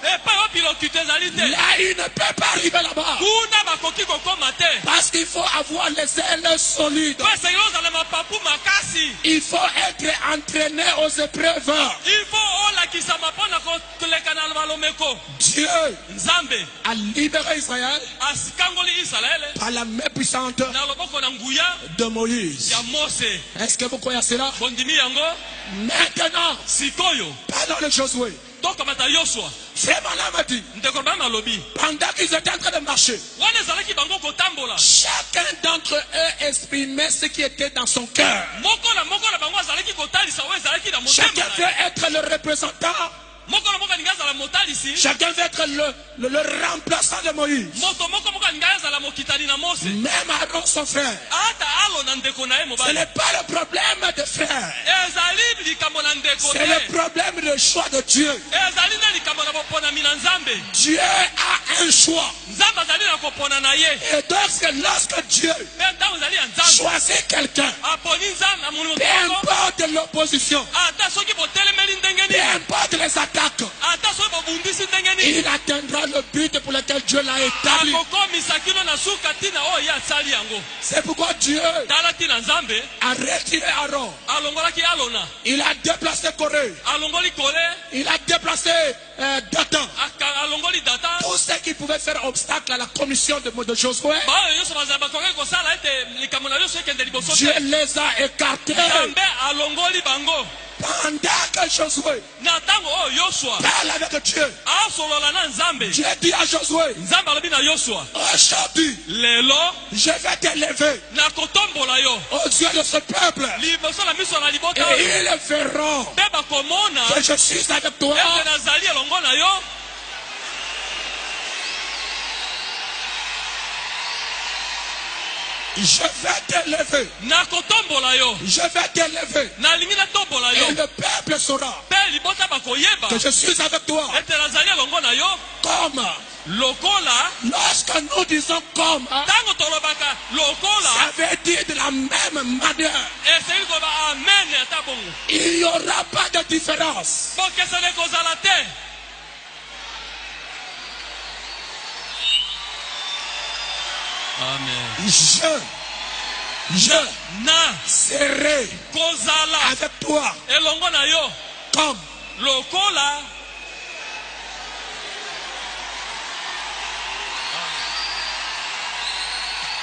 epai oyo bilokito ezali te, là il ne peut pas arriver là-bas. kuna bakoki kokoma te. Parce qu'il faut avoir les ailes solides. Po esengeli ozala mapapu makasi. Il faut être entraîné aux épreuves. Il faut olakisama mpona koleka na malomeko. Dieu Nzambe a libéré Israël asikangoli Israele par la main puissante na loboko na nguya de Moïse. ya Mose. Est-ce que vous croyez à cela? Bondimi yango Maintenant, sikoyo pendant le Josué, tokamata Yosua. frère Malam a dit, Ndeko na bango alobi pendant qu'ils étaient en train de marcher, wana ezalaki bango kotambola, chacun d'entre eux exprimait ce qui était dans son cœur. moko na bango azalaki kotalisa oyo ezalaki na motema Chacun na veut ye. être le représentant. Moko na moko alingi azala motalisi, Chacun veut être le remplaçant de Moïse. moto moko alingi azala mokitani na Mose. Même Aaron, son frère. Ata alo na ndeko na ye Ce mobali. n'est pas le problème des frères. Ezali likambo na ndeko C'est na le ye. problème du choix de Dieu. Ezali nde likambo na boponami na Nzambe. Dieu a un choix. Nzambe azali na kopona na ye. Et donc, lorsque Dieu Mpe ntango ezali ya Nzambe choisit quelqu'un, aponi Nzambe amoni peu moto moko, importe l'opposition, ata soki botelemeli ndenge peu nini, importe les attaques, ata soki bobundisi ndenge nini, il atteindra le but pour lequel Dieu l'a établi. akokomisa kino na suka ntina oyo ye asali yango. C'est pourquoi Dieu Tala ntina Nzambe a retiré Aaron. alongolaki Alona, Il a déplacé Corée. alongoli Kole, Il a déplacé Dathan. alongoli Datan, Tous ceux qui pouvaient faire obstacle à la commission de Josué, Dieu les a écartés. Pendant que Josué parle avec Dieu, Dieu dit à Josué, aujourd'hui, je vais t'élever aux yeux de ce peuple. Et ils verront que je suis avec toi. Je vais t'élever. Je vais t'élever. Et le peuple saura que je suis avec toi. Comme. Lorsque nous disons comme, ça veut dire de la même manière. Il n'y aura pas de différence. Amen. Je serai avec toi comme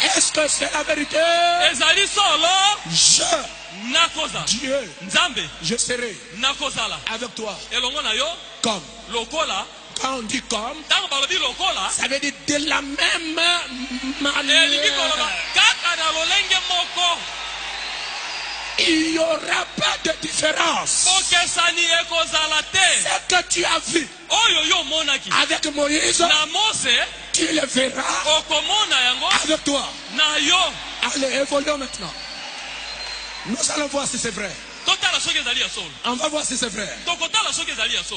est-ce que c'est la vérité? Dieu, je serai avec toi comme. Quand on dit comme, ça veut dire de la même manière. Il n'y aura pas de différence. Ce que tu as vu avec Moïse, tu le verras avec toi. Allez, évoluons maintenant. Nous allons voir si c'est vrai. On va voir si c'est vrai.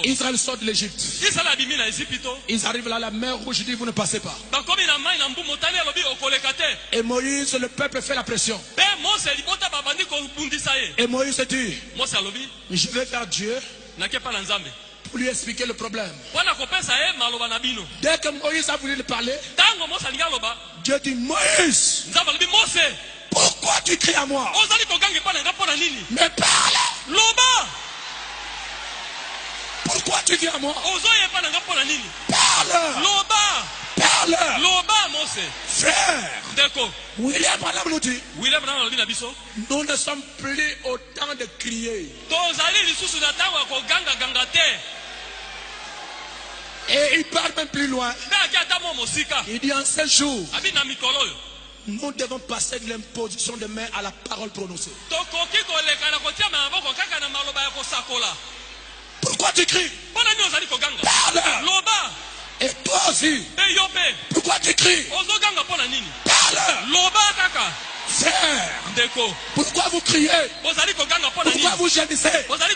Israël sort de l'Égypte. Ils arrivent là, la mer rouge dit vous ne passez pas. Et Moïse, le peuple fait la pression. Et Moïse dit, je vais vers Dieu pour lui expliquer le problème. Dès que Moïse a voulu lui parler, Dieu dit, Moïse, pourquoi tu cries à moi? Mais parle! Pourquoi tu dis à moi? Parle! Parle! Frère! William Branham nous dit, nous ne sommes plus au temps de crier. Et il parle même plus loin. Il dit en ce jour, nous devons passer de l'imposition de main à la parole prononcée. Pourquoi tu cries? Parle! Et toi aussi, pourquoi tu cries? Parle! Frère, pourquoi vous criez? Pourquoi vous gémissez? Pourquoi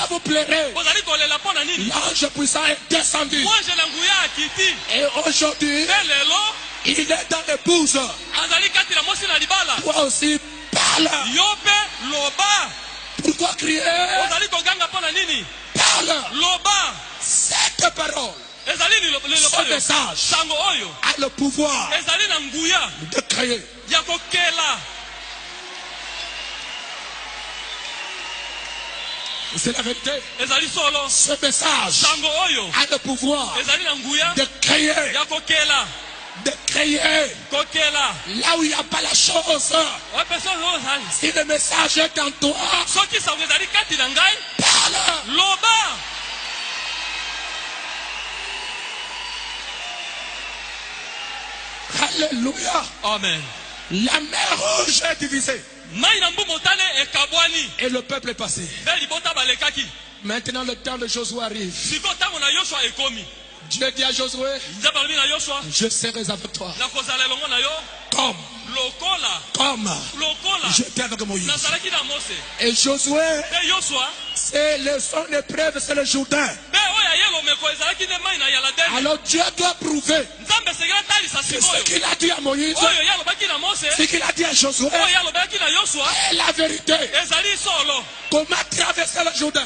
vous pleurez? L'ange puissant est descendu. Et aujourd'hui, il est dans les bouches. Toi aussi, parle. Pourquoi crier? Parle. Cette parole, ce message a le pouvoir de créer. C'est la vérité. Ce message a le pouvoir de créer. De créer là où il n'y a pas la chose. Si le message est en toi, parle. Alléluia. Amen. La mer rouge est divisée. Et le peuple est passé. Maintenant le temps de Josué arrive. Dieu dit à Josué, je serai avec toi. Comme j'étais avec Moïse. Et Josué, c'est son épreuve, c'est le Jourdain. Alors Dieu doit prouver que ce qu'il a dit à Moïse, ce qu'il a dit à Josué est la vérité. Comment traverser le Jourdain?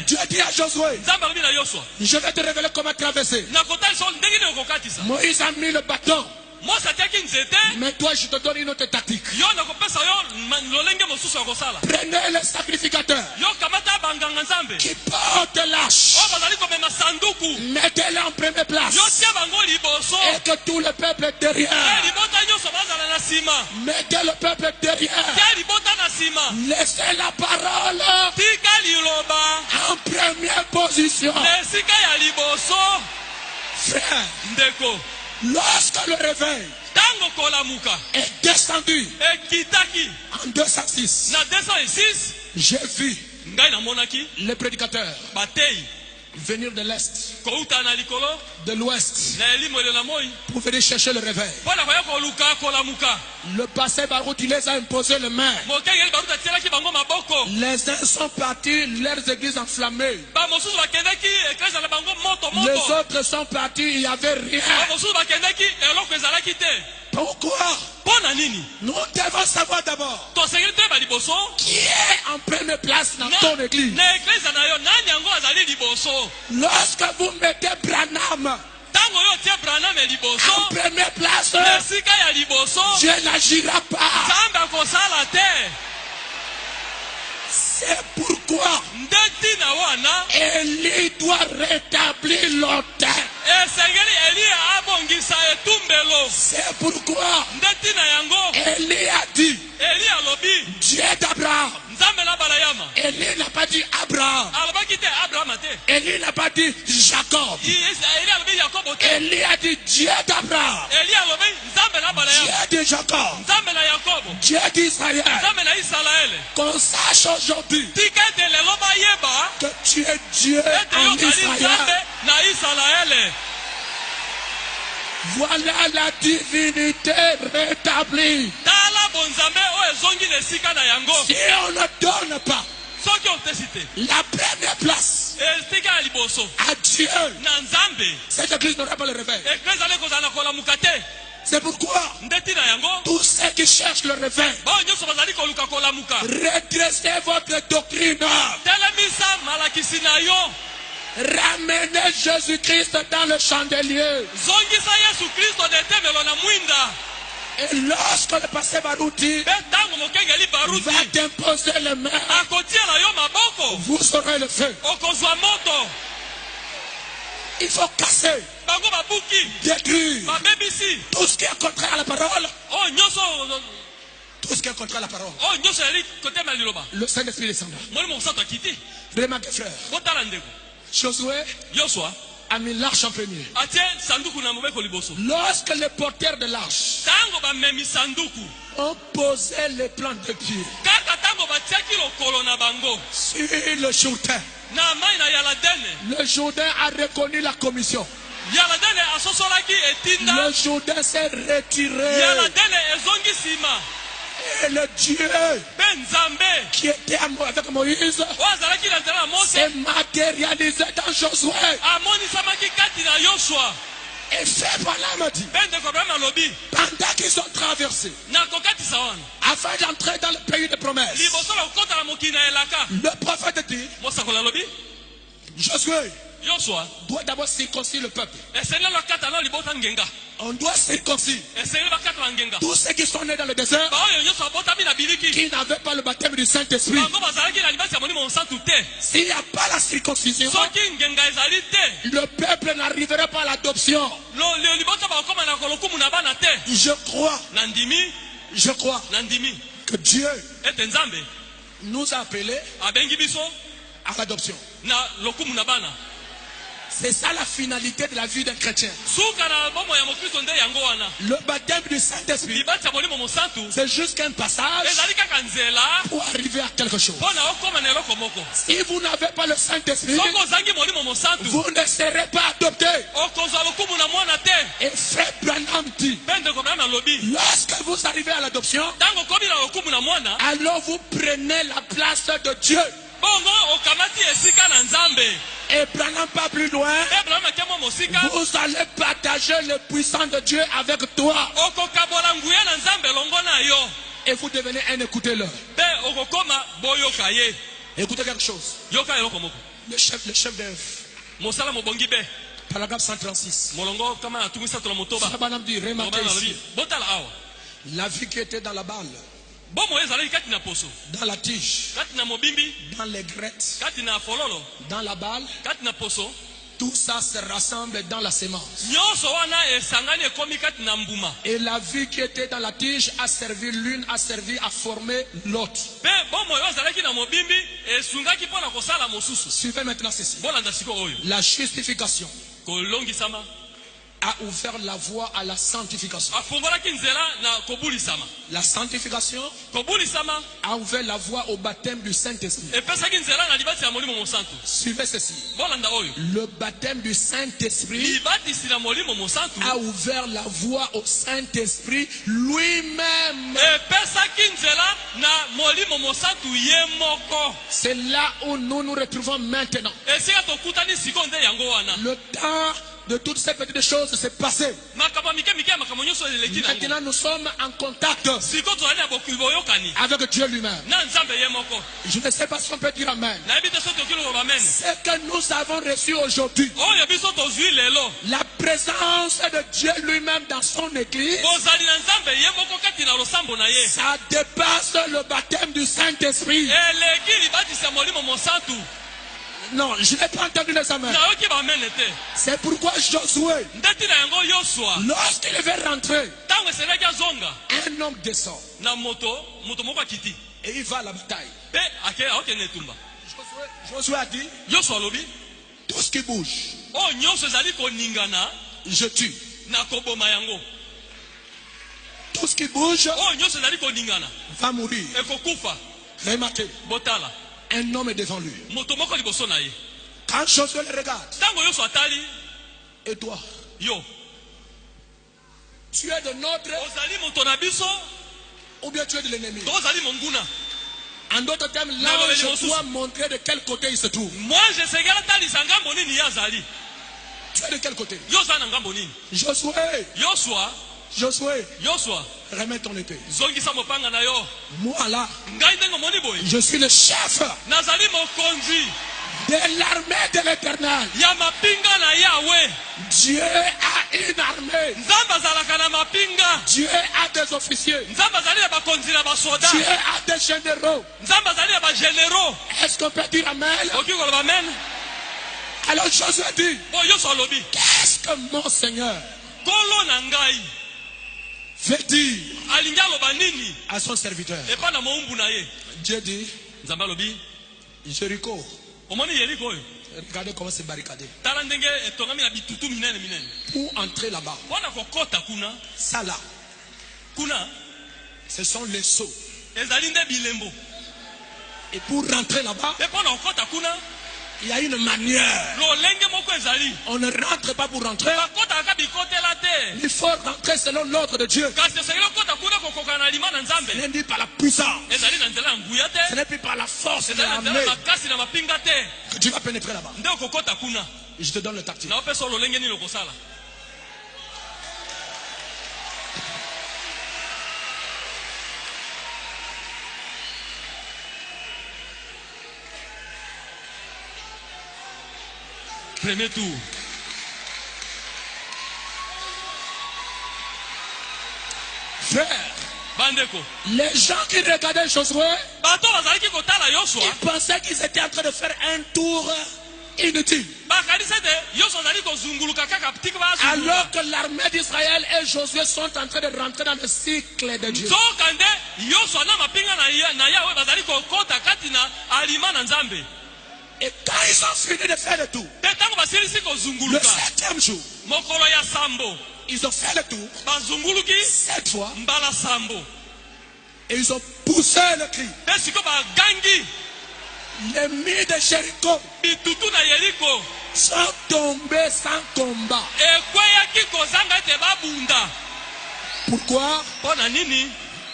Dieu dit à Josué, je vais te révéler comment traverser. Moïse a mis le bâton Mose atiaki nzete. Mais toi, je te donne une autre tactique. Yo nakopesa yo lolenge mosusu ya kosala. Prenez le sacrificateur Yo kamata banganga nzambe. qui porte l'arche. O bazali komema sanduku. Mettez-le en première place. Yo tia bango liboso. Et que tout le peuple est derrière. Libota nyonso bazala na sima. Mettez le peuple derrière. Tia libota na sima. Laissez la parole Tika liloba. en première position. Na esika ya liboso. Frère, Ndeko. lorsque le réveil Tango kolamuka. est descendu Ekitaki. en 206, Na 206. j'ai vu Ngai na monaki. les prédicateurs Batei. venir de l'Est, Kouta na likolo. de l'Ouest, Na elimo ele na moi. pour venir chercher le réveil. Pona koya koluka kolamuka. Le passé Barout, il les a imposé les mains. Mokengeli baruta tielaki bango maboko. Les uns sont partis, leurs églises enflammées. Ba mosusu bakendaki eklesa na bango moto Les moto. autres sont partis, il n'y avait Ba rien. mosusu bakendaki eloko ezalaki te. Pourquoi? Pona nini? Nous devons savoir d'abord Tosengeli toyeba liboso. qui est en première place dans ton église. Na eklesa na yo nani yango azali liboso. Lorsque vous mettez Branham Tango yo tie Branham liboso. en première place, Na esika ya liboso. Dieu n'agira pas. Nzambe akosala te. C'est pourquoi Ndeti na wana. Élie doit rétablir l'autel. Esengeli Eliya abongisa etumbelo. C'est pourquoi Ndeti na yango. Élie a dit Eliya alobi. Dieu d'Abraham. Nzambe na balayama. Élie n'a pas dit Abraham. Alobaki te Abraham te. Élie n'a pas dit Jacob. Eliya alobi Yakobo te. Élie a dit Dieu d'Abraham. Eliya alobi Nzambe na balayama. Dieu de Jacob. Nzambe na Yakobo. Dieu d'Israël. Nzambe na Israele. Qu'on sache aujourd'hui Tika ete lelo bayeba. que tu es Dieu Ete en yo kali Nzambe Israël. na Israele. Voilà la divinité rétablie. Tala bonzambe o ezongi na esika na yango. Si on ne donne pas Soki otesi te. la première place Esika ya liboso. à Dieu, Na Nzambe. cette église n'aura pas le réveil. Eklesa ale kozala na kolamuka te. C'est pourquoi Ndeti na yango. tous ceux qui cherchent le réveil, Bao nyonso bazali koluka kolamuka. redressez votre doctrine. Telemisa malakisi na yo. Ramenez Jésus-Christ dans le chandelier. Zongisa Yesu Kristo na etemelo na mwinda. Et lorsque le pasteur Barouti Be ntango mokengeli baruti. va t'imposer les mains, Akotiela yo maboko. vous aurez le feu. Okozwa moto. Il faut casser, Bango babuki. détruire Babebisi. tout ce qui est contraire à la parole. Oh nyonso. Tout ce qui est contraire à la parole. Oh nyonso yali kotema liloba. Le Saint-Esprit descendra. Molimo mosantu akiti. Remarquez, frère. Botala ndeko. Josué Yosua. a mis l'arche en premier. Atie sanduku na mobeko liboso. Lorsque les porteurs de l'arche Tango bamemi sanduku. ont posé les plantes de pied Kaka tango batiaki lokolo na bango. sur le Jourdain, Na mai na Yaladene. le Jourdain a reconnu la commission. Yaladene asosolaki etinda. Le Jourdain s'est retiré. Yaladene ezongi sima. Et le Dieu Benzambe. qui était avec Moïse Oazalaki na nzela na Mose. s'est matérialisé dans Josué. Amonisamaki kati na Yoshua. Et fait Balaam dit, Bendeko Abraham alobi. pendant qu'ils ont traversé, Na kokatisa wana. afin d'entrer dans le pays de promesse, Liboso na kokota na mokili na elaka. le prophète dit, Mosakola alobi. Josué Yoshua. doit d'abord circoncire le peuple. Esengeli bakata na libota ngenga. On doit circoncire Esengeli bakata na ngenga. tous ceux qui sont nés dans le désert, Baoyo nyonso abotami na biliki. qui n'avaient pas le baptême du Saint-Esprit. Bango bazalaki na libasi ya molimo mosantu te. S'il n'y a pas la circoncision, Soki ngenga ezali te. le peuple n'arrivera pas à l'adoption. Libota bakoma na kolokumu na bana te. Je crois Na ndimi. que Dieu Ete Nzambe nous a appelés abengi biso à l'adoption. na lokumu na bana. C'est ça la finalité de la vie d'un chrétien. Suka na bomo ya mokristo nde yango wana. Le baptême du Saint-Esprit, Libati ya molimo mosantu c'est juste qu'un passage ezali kaka nzela pour arriver à quelque chose. mpo na okoma na eloko moko. Si vous n'avez pas le Saint-Esprit, Soki ozangi molimo mosantu vous ne serez pas adopté. okozwa lokumu na mwana te. Et frère Branham dit, Bendeko Abraham alobi. lorsque vous arrivez à l'adoption, Ntango okomi na lokumu na mwana. alors vous prenez la place de Dieu. Bongo okamati esika na Nzambe. Et Branham pas plus loin, Abraham akemo mosika. vous allez partager le puissant de Dieu avec toi. Okokabola nguya na Nzambe longo na yo. Et vous devenez un écouteur. Pe okokoma boyoka ye. Écoutez quelque chose. Yoka eloko moko. Le chef d'œuvre, Mosala mobongi be. Paragraphe 136. molongo kama na tungisa to motoba Sabanam dit, remarquez ici. botala awa La vie qui était dans la balle, bomo ezalaki kati na poso dans la tige, kati na mobimbi dans les grettes, kati na fololo dans la balle, kati na poso tout ça se rassemble dans la sémence. nyonso wana esangani ekomi kati na mbuma Et la vie qui était dans la tige a servi l'une, a servi à former l'autre. mpe bomo oyo ezalaki na mobimbi esungaki mpo na kosala mosusu. Suivez maintenant ceci. bolanda sikoyo oyo La justification kolongisama a ouvert la voie à la sanctification. afungolaki nzela na kobulisama. La sanctification kobulisama a ouvert la voie au baptême du Saint-Esprit. epesaki nzela na libatisi ya molimo mosantu. Suivez ceci. bolanda oyo Le baptême du Saint-Esprit libatisi na molimo mosantu a ouvert la voie au Saint-Esprit lui-même. epesaki nzela na molimo mosantu ye moko. C'est là où nous nous retrouvons maintenant. esika tokutani sikoyo nde yango wana. Le temps de toutes ces petites choses s'est passé. makambo mike mike ya makambo nyonso eleki na yango. Maintenant nous sommes en contact sikoyo tozali na boyokani avec Dieu lui-même. na nzambe ye moko. Je ne sais pas si on peut dire amen. nayebi te so toki lokoba amen. Ce que nous avons reçu aujourd'hui, oyo biso tozwi lelo la présence de Dieu lui-même dans son église, bozali na nzambe ye moko kati na losambo na ye ça dépasse le baptême du Saint-Esprit. eleki libatisi ya molimo mosantu. Non, je n'ai pas entendu les amens. nayoki bamene te C'est pourquoi Josué, ndeti na yango yosua lorsqu'il devait rentrer, ntango eselaki azonga un homme descend na moto moko akiti et il va à la bataille. mpe aokende etumba. Josué a dit, yosua alobi tout ce qui bouge, oyo nyonso ezali koningana je tue. na koboma yango. Tout ce qui bouge oyo nyonso ezali koningana va mourir. ekokufa. Remarquez, botala un homme est devant lui. moto moko liboso na ye. Quand Josué le regarde, ntango yosua atali et toi, yo tu es de notre ozali moto na biso ou bien tu es de l'ennemi. to ozali monguna. En d'autres termes, Non, mais les l'ange ressources. doit montrer de quel côté il se trouve. moi jesengeli atalisa ngambo nini ye azali. Tu es de quel côté? yo oza na ngambo nini. Josué, yosua remets ton épée. zongisa mopanga na yo. Moi là, ngai ndenge omoni boye je suis le chef nazali mokonzi de l'armée de l'Éternel. ya mapinga na yawe. Dieu a une armée. nzambe azalaka na mapinga. Dieu a des officiers. nzambe azali na bakonzi na basoda. Dieu a des généraux. nzambe azali na bagénéraux. Est-ce qu'on peut dire amen? oki koloba amen. Alors Josué dit, bo nyonso alobi qu'est-ce que mon Seigneur nkolo na ngai veut dire alingi aloba nini à son serviteur? epai na moumbu na ye. Dieu dit, nzambe alobi Jéricho, omoni yeriko oyo regardez comment c'est barricadé. tala ndenge etongami na bitutu minene minene. Pour entrer là-bas, mpo na kokɔta kuna ça là, ce sont les sceaux. ezali nde bilembo. Et pour rentrer là-bas, mpe mpo na kokɔta kuna il y a une manière. lolenge moko ezali. On ne rentre pas pour rentrer. bakɔtaka bikotela te. Il faut rentrer selon l'ordre de Dieu. kasi esengeli okɔta kuna kokoka na lima na nzambe. Ce n'est ni par la puissance, ezali na nzela ya nguya ce te. n'est plus par la force de ezali na nzela l'armée ya makasi na mapinga te. que tu vas pénétrer là-bas. nde okokɔta kuna Je te donne le tactique. na opesa lolenge nini okosala. premier tour. Frère, bandeko les gens qui regardaient Josué, bato bazalaki kotala yosua ils pensaient qu'ils étaient en train de faire un tour inutile. bakanisa ete yosua azali kozunguluka kaka tiki bazunguluka. Alors que l'armée d'Israël et Josué sont en train de rentrer dans le cycle de Dieu. nzoka nde yosua na mapinga na yawe bazali kokota kati na alima na nzambe. Et quand ils ont fini de faire le tour, mpe ntango basilisi le kozunguluka 7e jour, mokolo ya sambo ils ont fait le tour bazunguluki 7 fois mbala sambo et ils ont poussé le cri. mpe siko bagangi Les murs de Jéricho bitutu na yeriko sont tombés sans combat. ekweyaki kozanga ete babunda. Pourquoi? mpo na nini?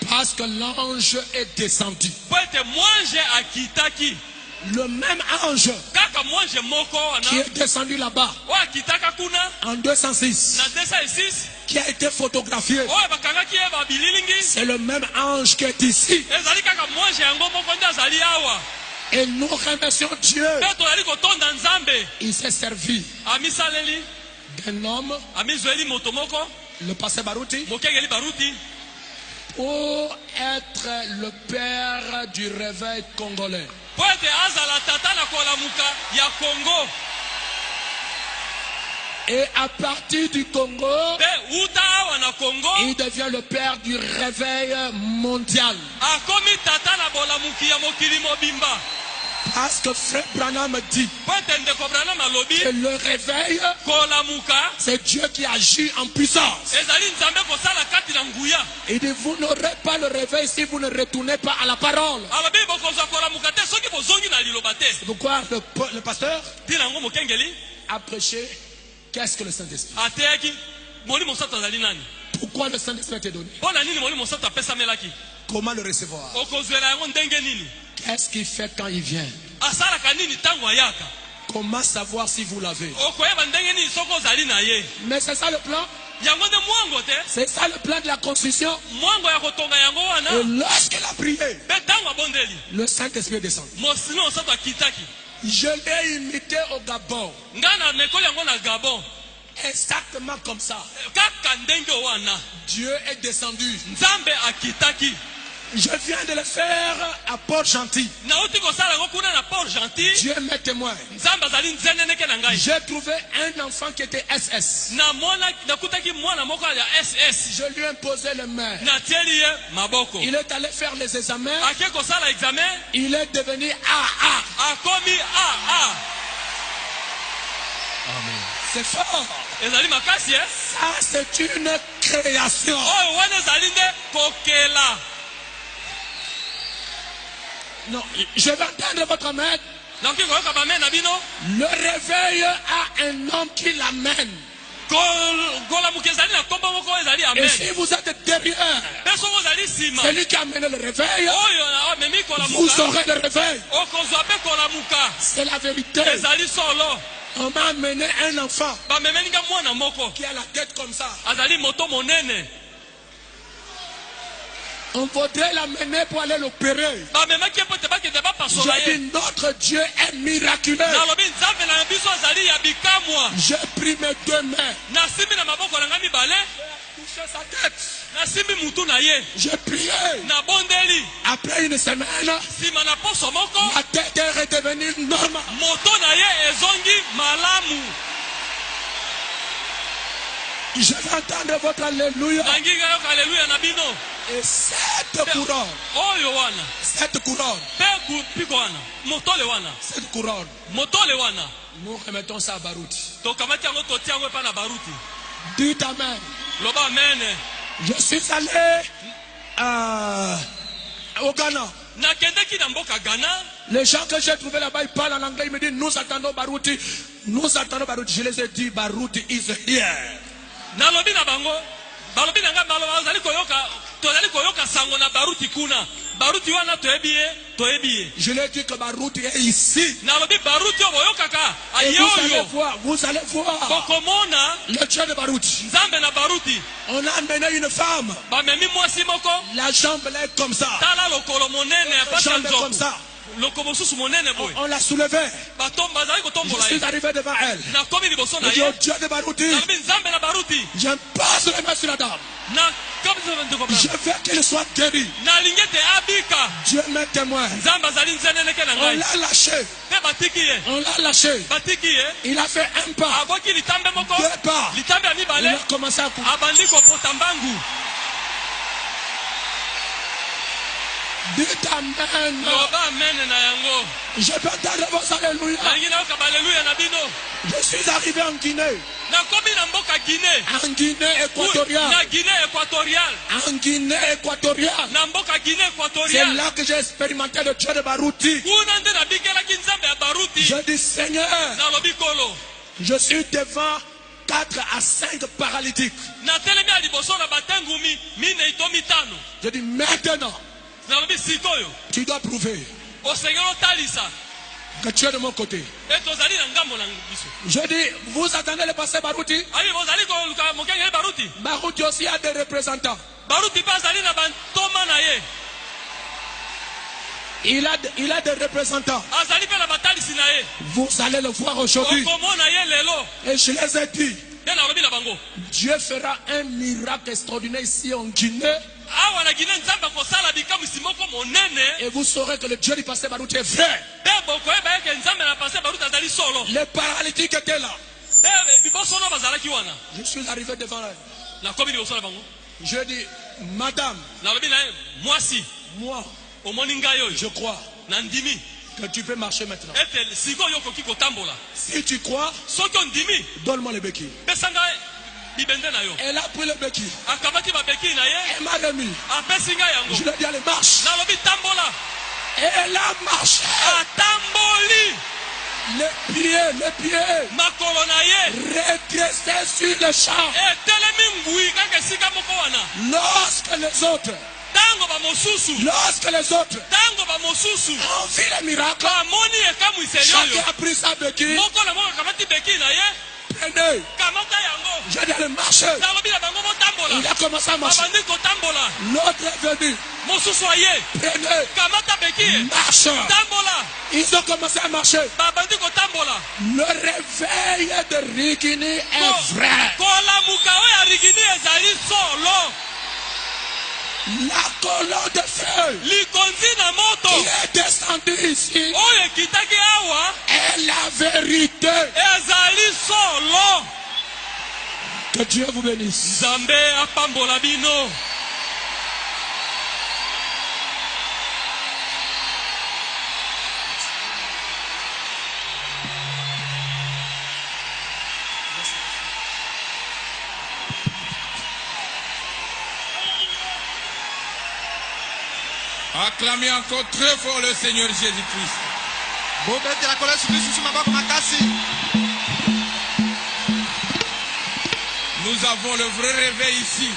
Parce que l'ange est descendu. mpo ete mwanje akitaki. Le même ange kaka mwanje moko qui wana est descendu là-bas oyo akitaka kuna en 206, na 206 qui a été photographié, oyo bakangaki ye babililingi c'est le même ange qui est ici. ezali kaka mwanje yango moko nde azali awa. Et nous remercions Dieu. mpe tozali kotonda nzambe Il s'est servi amisaleli d'un homme, amizweli moto moko le pasteur Baruti, mokengeli baruti pour être le père du réveil congolais. po ete azala tata na kolamuka ya Congo. Et à partir du Congo, Pe uta awa na Congo il devient le père du réveil mondial. akomi tata na bolamuki ya mokili mobimba. Parce que Frère Branham dit Po ete ndeko Branham alobi que le réveil, kolamuka c'est Dieu qui agit en puissance. ezali nzambe kosala kati na nguya. Il dit, vous n'aurez pas le réveil si vous ne retournez pas à la parole. alobi bokozwa kolamuka te soki bozongi na liloba te. C'est pourquoi le pasteur Tina yango mokengeli a prêché. Qu'est-ce que le Saint-Esprit? ateyaki molimo mosantu azali nani. Pourquoi le Saint-Esprit a été donné? mpo na nini molimo mosantu apesamelaki. Comment le recevoir? okozwela yango ndenge nini. Qu'est-ce qu'il fait quand il vient? asalaka nini ntango ayaka. Comment savoir si vous l'avez? okoyeba ndenge nini soki ozali na ye. Mais c'est ça le plan. yango nde mwango te. C'est ça le plan de la construction. mwango ya kotonga yango Et wana. lorsqu'il a prié, mpe ntango abondeli le Saint-Esprit est descendu. mosilo mosantu akitaki. Je l'ai imité au Gabon. ngai na mekoli yango na Gabon. Exactement comme ça. kaka ndenge wana Dieu est descendu. nzambe akitaki. Je viens de le faire à Port-Gentil. nauti kosala yango kuna na Port Gentil. Dieu m'est témoin. nzambe azali nzeneneke na ngai. J'ai trouvé un enfant qui était SS. nakutaki mwana moko ya SS. Je lui ai imposé les mains. natieli ye maboko. Il est allé faire les examens. ake kosala examen. Il est devenu AA. akomi aa. C'est fort. ezali makasi e. Ça, c'est une création. oyo wana ezali nde kokela. Non, je vais entendre votre maître. nakoki koyoka bame na bino. Le réveil a un homme qui l'amène. kolamuka ezali na nkombo moko ezali Et amen. si vous êtes derrière, mpe soki ozali nsima celui qui a amené le réveil, oyo amemi vous kolamuka aurez le réveil. okozwa mpe kolamuka. C'est la vérité. ezali solo. On m'a amené un enfant bamemeli nga mwana moko qui a la tête comme ça. azali moto monene. On voudrait l'amener pour aller l'opérer. bamemaki ye mpo te bakende bapasola J'ai ye. dit, notre Dieu est miraculeux. nalobi nzambe na biso azali ya bikamwa. J'ai pris mes deux mains. nasimbi na maboko na ngai mibale. Touché sa tête. nasimbi mutu na ye. J'ai prié. nabondeli. Après une semaine, nsima na poso moko la tête est redevenue normale. moto na ye ezongi malamu. Je vais entendre votre alléluia. nangi kayoka aleluya na bino. Et cette couronne, oyo wana cette couronne, mpe piko wana motole wana cette couronne, motole wana nous remettons ça à Baruti. tokamati yango totia yango epa na baruti. Dites amen. loba amene. Je suis allé au Ghana. nakendeki na mboka Ghana. Les gens que j'ai trouvés là-bas, ils parlent en anglais, ils me disent, nous attendons Baruti. Nous attendons Baruti. Je les ai dit, Baruti is here. nalobi na bango balobi na ngai baloba tozali koyoka sango na baruti kuna. baruti wana toyebi ye. Je leur ai dit que Baruti est ici. nalobi baruti oyo boyokaka Et aye oyo vous allez voir bokomona le Dieu de Baruti. nzambe na baruti. On a amené une femme. bamemi mwasi moko La jambe là est comme ça. tala lokolo monene ya La pasi ya jambe est comme nzoto. ça. loko mosusu monene boye. On l'a soulevée. bazali Je kotombola suis ye. arrivé devant elle. nakomi liboso na Je dis ye. au Dieu de Baruti, nalobi nzambe na baruti. je passe les mains sur la dame. Je veux qu'elle soit guérie. nalingi ete abika. Dieu m'est témoin. nzambe azali nzeneneke na On ngai. l'a lâché. mpe batiki ye. On l'a lâché. batiki ye. Il a fait un pas. aboki litambe moko. Deux pas. litambe ya Il mibale. a commencé à courir. abandi kopota mbangu. Dites amen. loba amene na yango. Je peux entendre vos alléluia. nalingi nayoka baleluya na bino. Je suis arrivé en Guinée. nakomi na mboka Guinée. En Guinée équatoriale. na Guinée équatoriale. En Guinée équatoriale. na mboka Guinée C'est équatoriale. là que j'ai expérimenté le Dieu de Baruti. kuna nde nabikelaki nzambe ya baruti. Je dis, Seigneur, nalobi kolo. je suis devant 4 à 5 paralytiques. natelemi ya liboso na batengumi minei to mitano. Je dis, maintenant, nalobi sikoyo tu dois prouver osengeli otalisa que tu es de mon côté. ete ozali na ngambo na biso. Je dis, vous attendez le pasteur Baruti? abi bozali koluka mokengeli baruti. Baruti aussi a des représentants. baruti mpe azali na bantoma na ye. Il a des représentants. azali mpe na batalisi na ye. Vous allez le voir aujourd'hui. okomona ye lelo. Et je les ai dit, nde Dieu fera un miracle extraordinaire ici en Guinée. Et vous saurez que le Dieu du pasteur Barout est vrai. Les paralytiques étaient là. Je suis arrivé devant elle. Je dis, madame, moi, je crois que tu peux marcher maintenant. Si tu crois, donne-moi le béquille. Elle a pris le béquille. Elle m'a remis. Je lui ai dit, allez, marche. Et elle a marché. Les pieds régressaient sur le champ. Lorsque les autres ont vu le miracle, chacun a pris sa béquille. Prenez. J'ai dit aller marcher. Il a commencé à marcher. L'autre est venu. Prenez. Marche. Ils ont commencé à marcher. Le réveil de Rigini est vrai. La colonne de feu qui est descendue ici est la vérité. Que Dieu vous bénisse. Acclamez encore très fort le Seigneur Jésus-Christ. Nous avons le vrai réveil ici.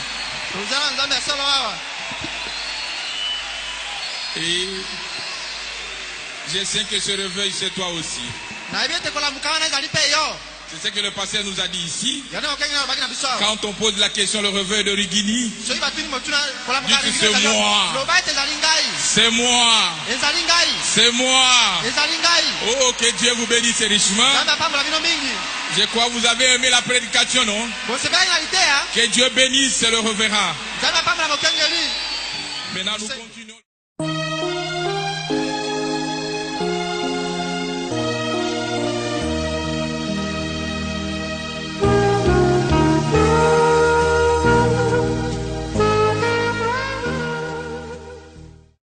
Et je sais que ce réveil c'est toi aussi. C'est ce que le pasteur nous a dit ici. Quand on pose la question, le réveil de Rigini, dites que c'est moi. C'est moi. C'est moi. Oh, que Dieu vous bénisse richement. Je crois que vous avez aimé la prédication, non? Que Dieu bénisse le reverra. Maintenant, nous continuons.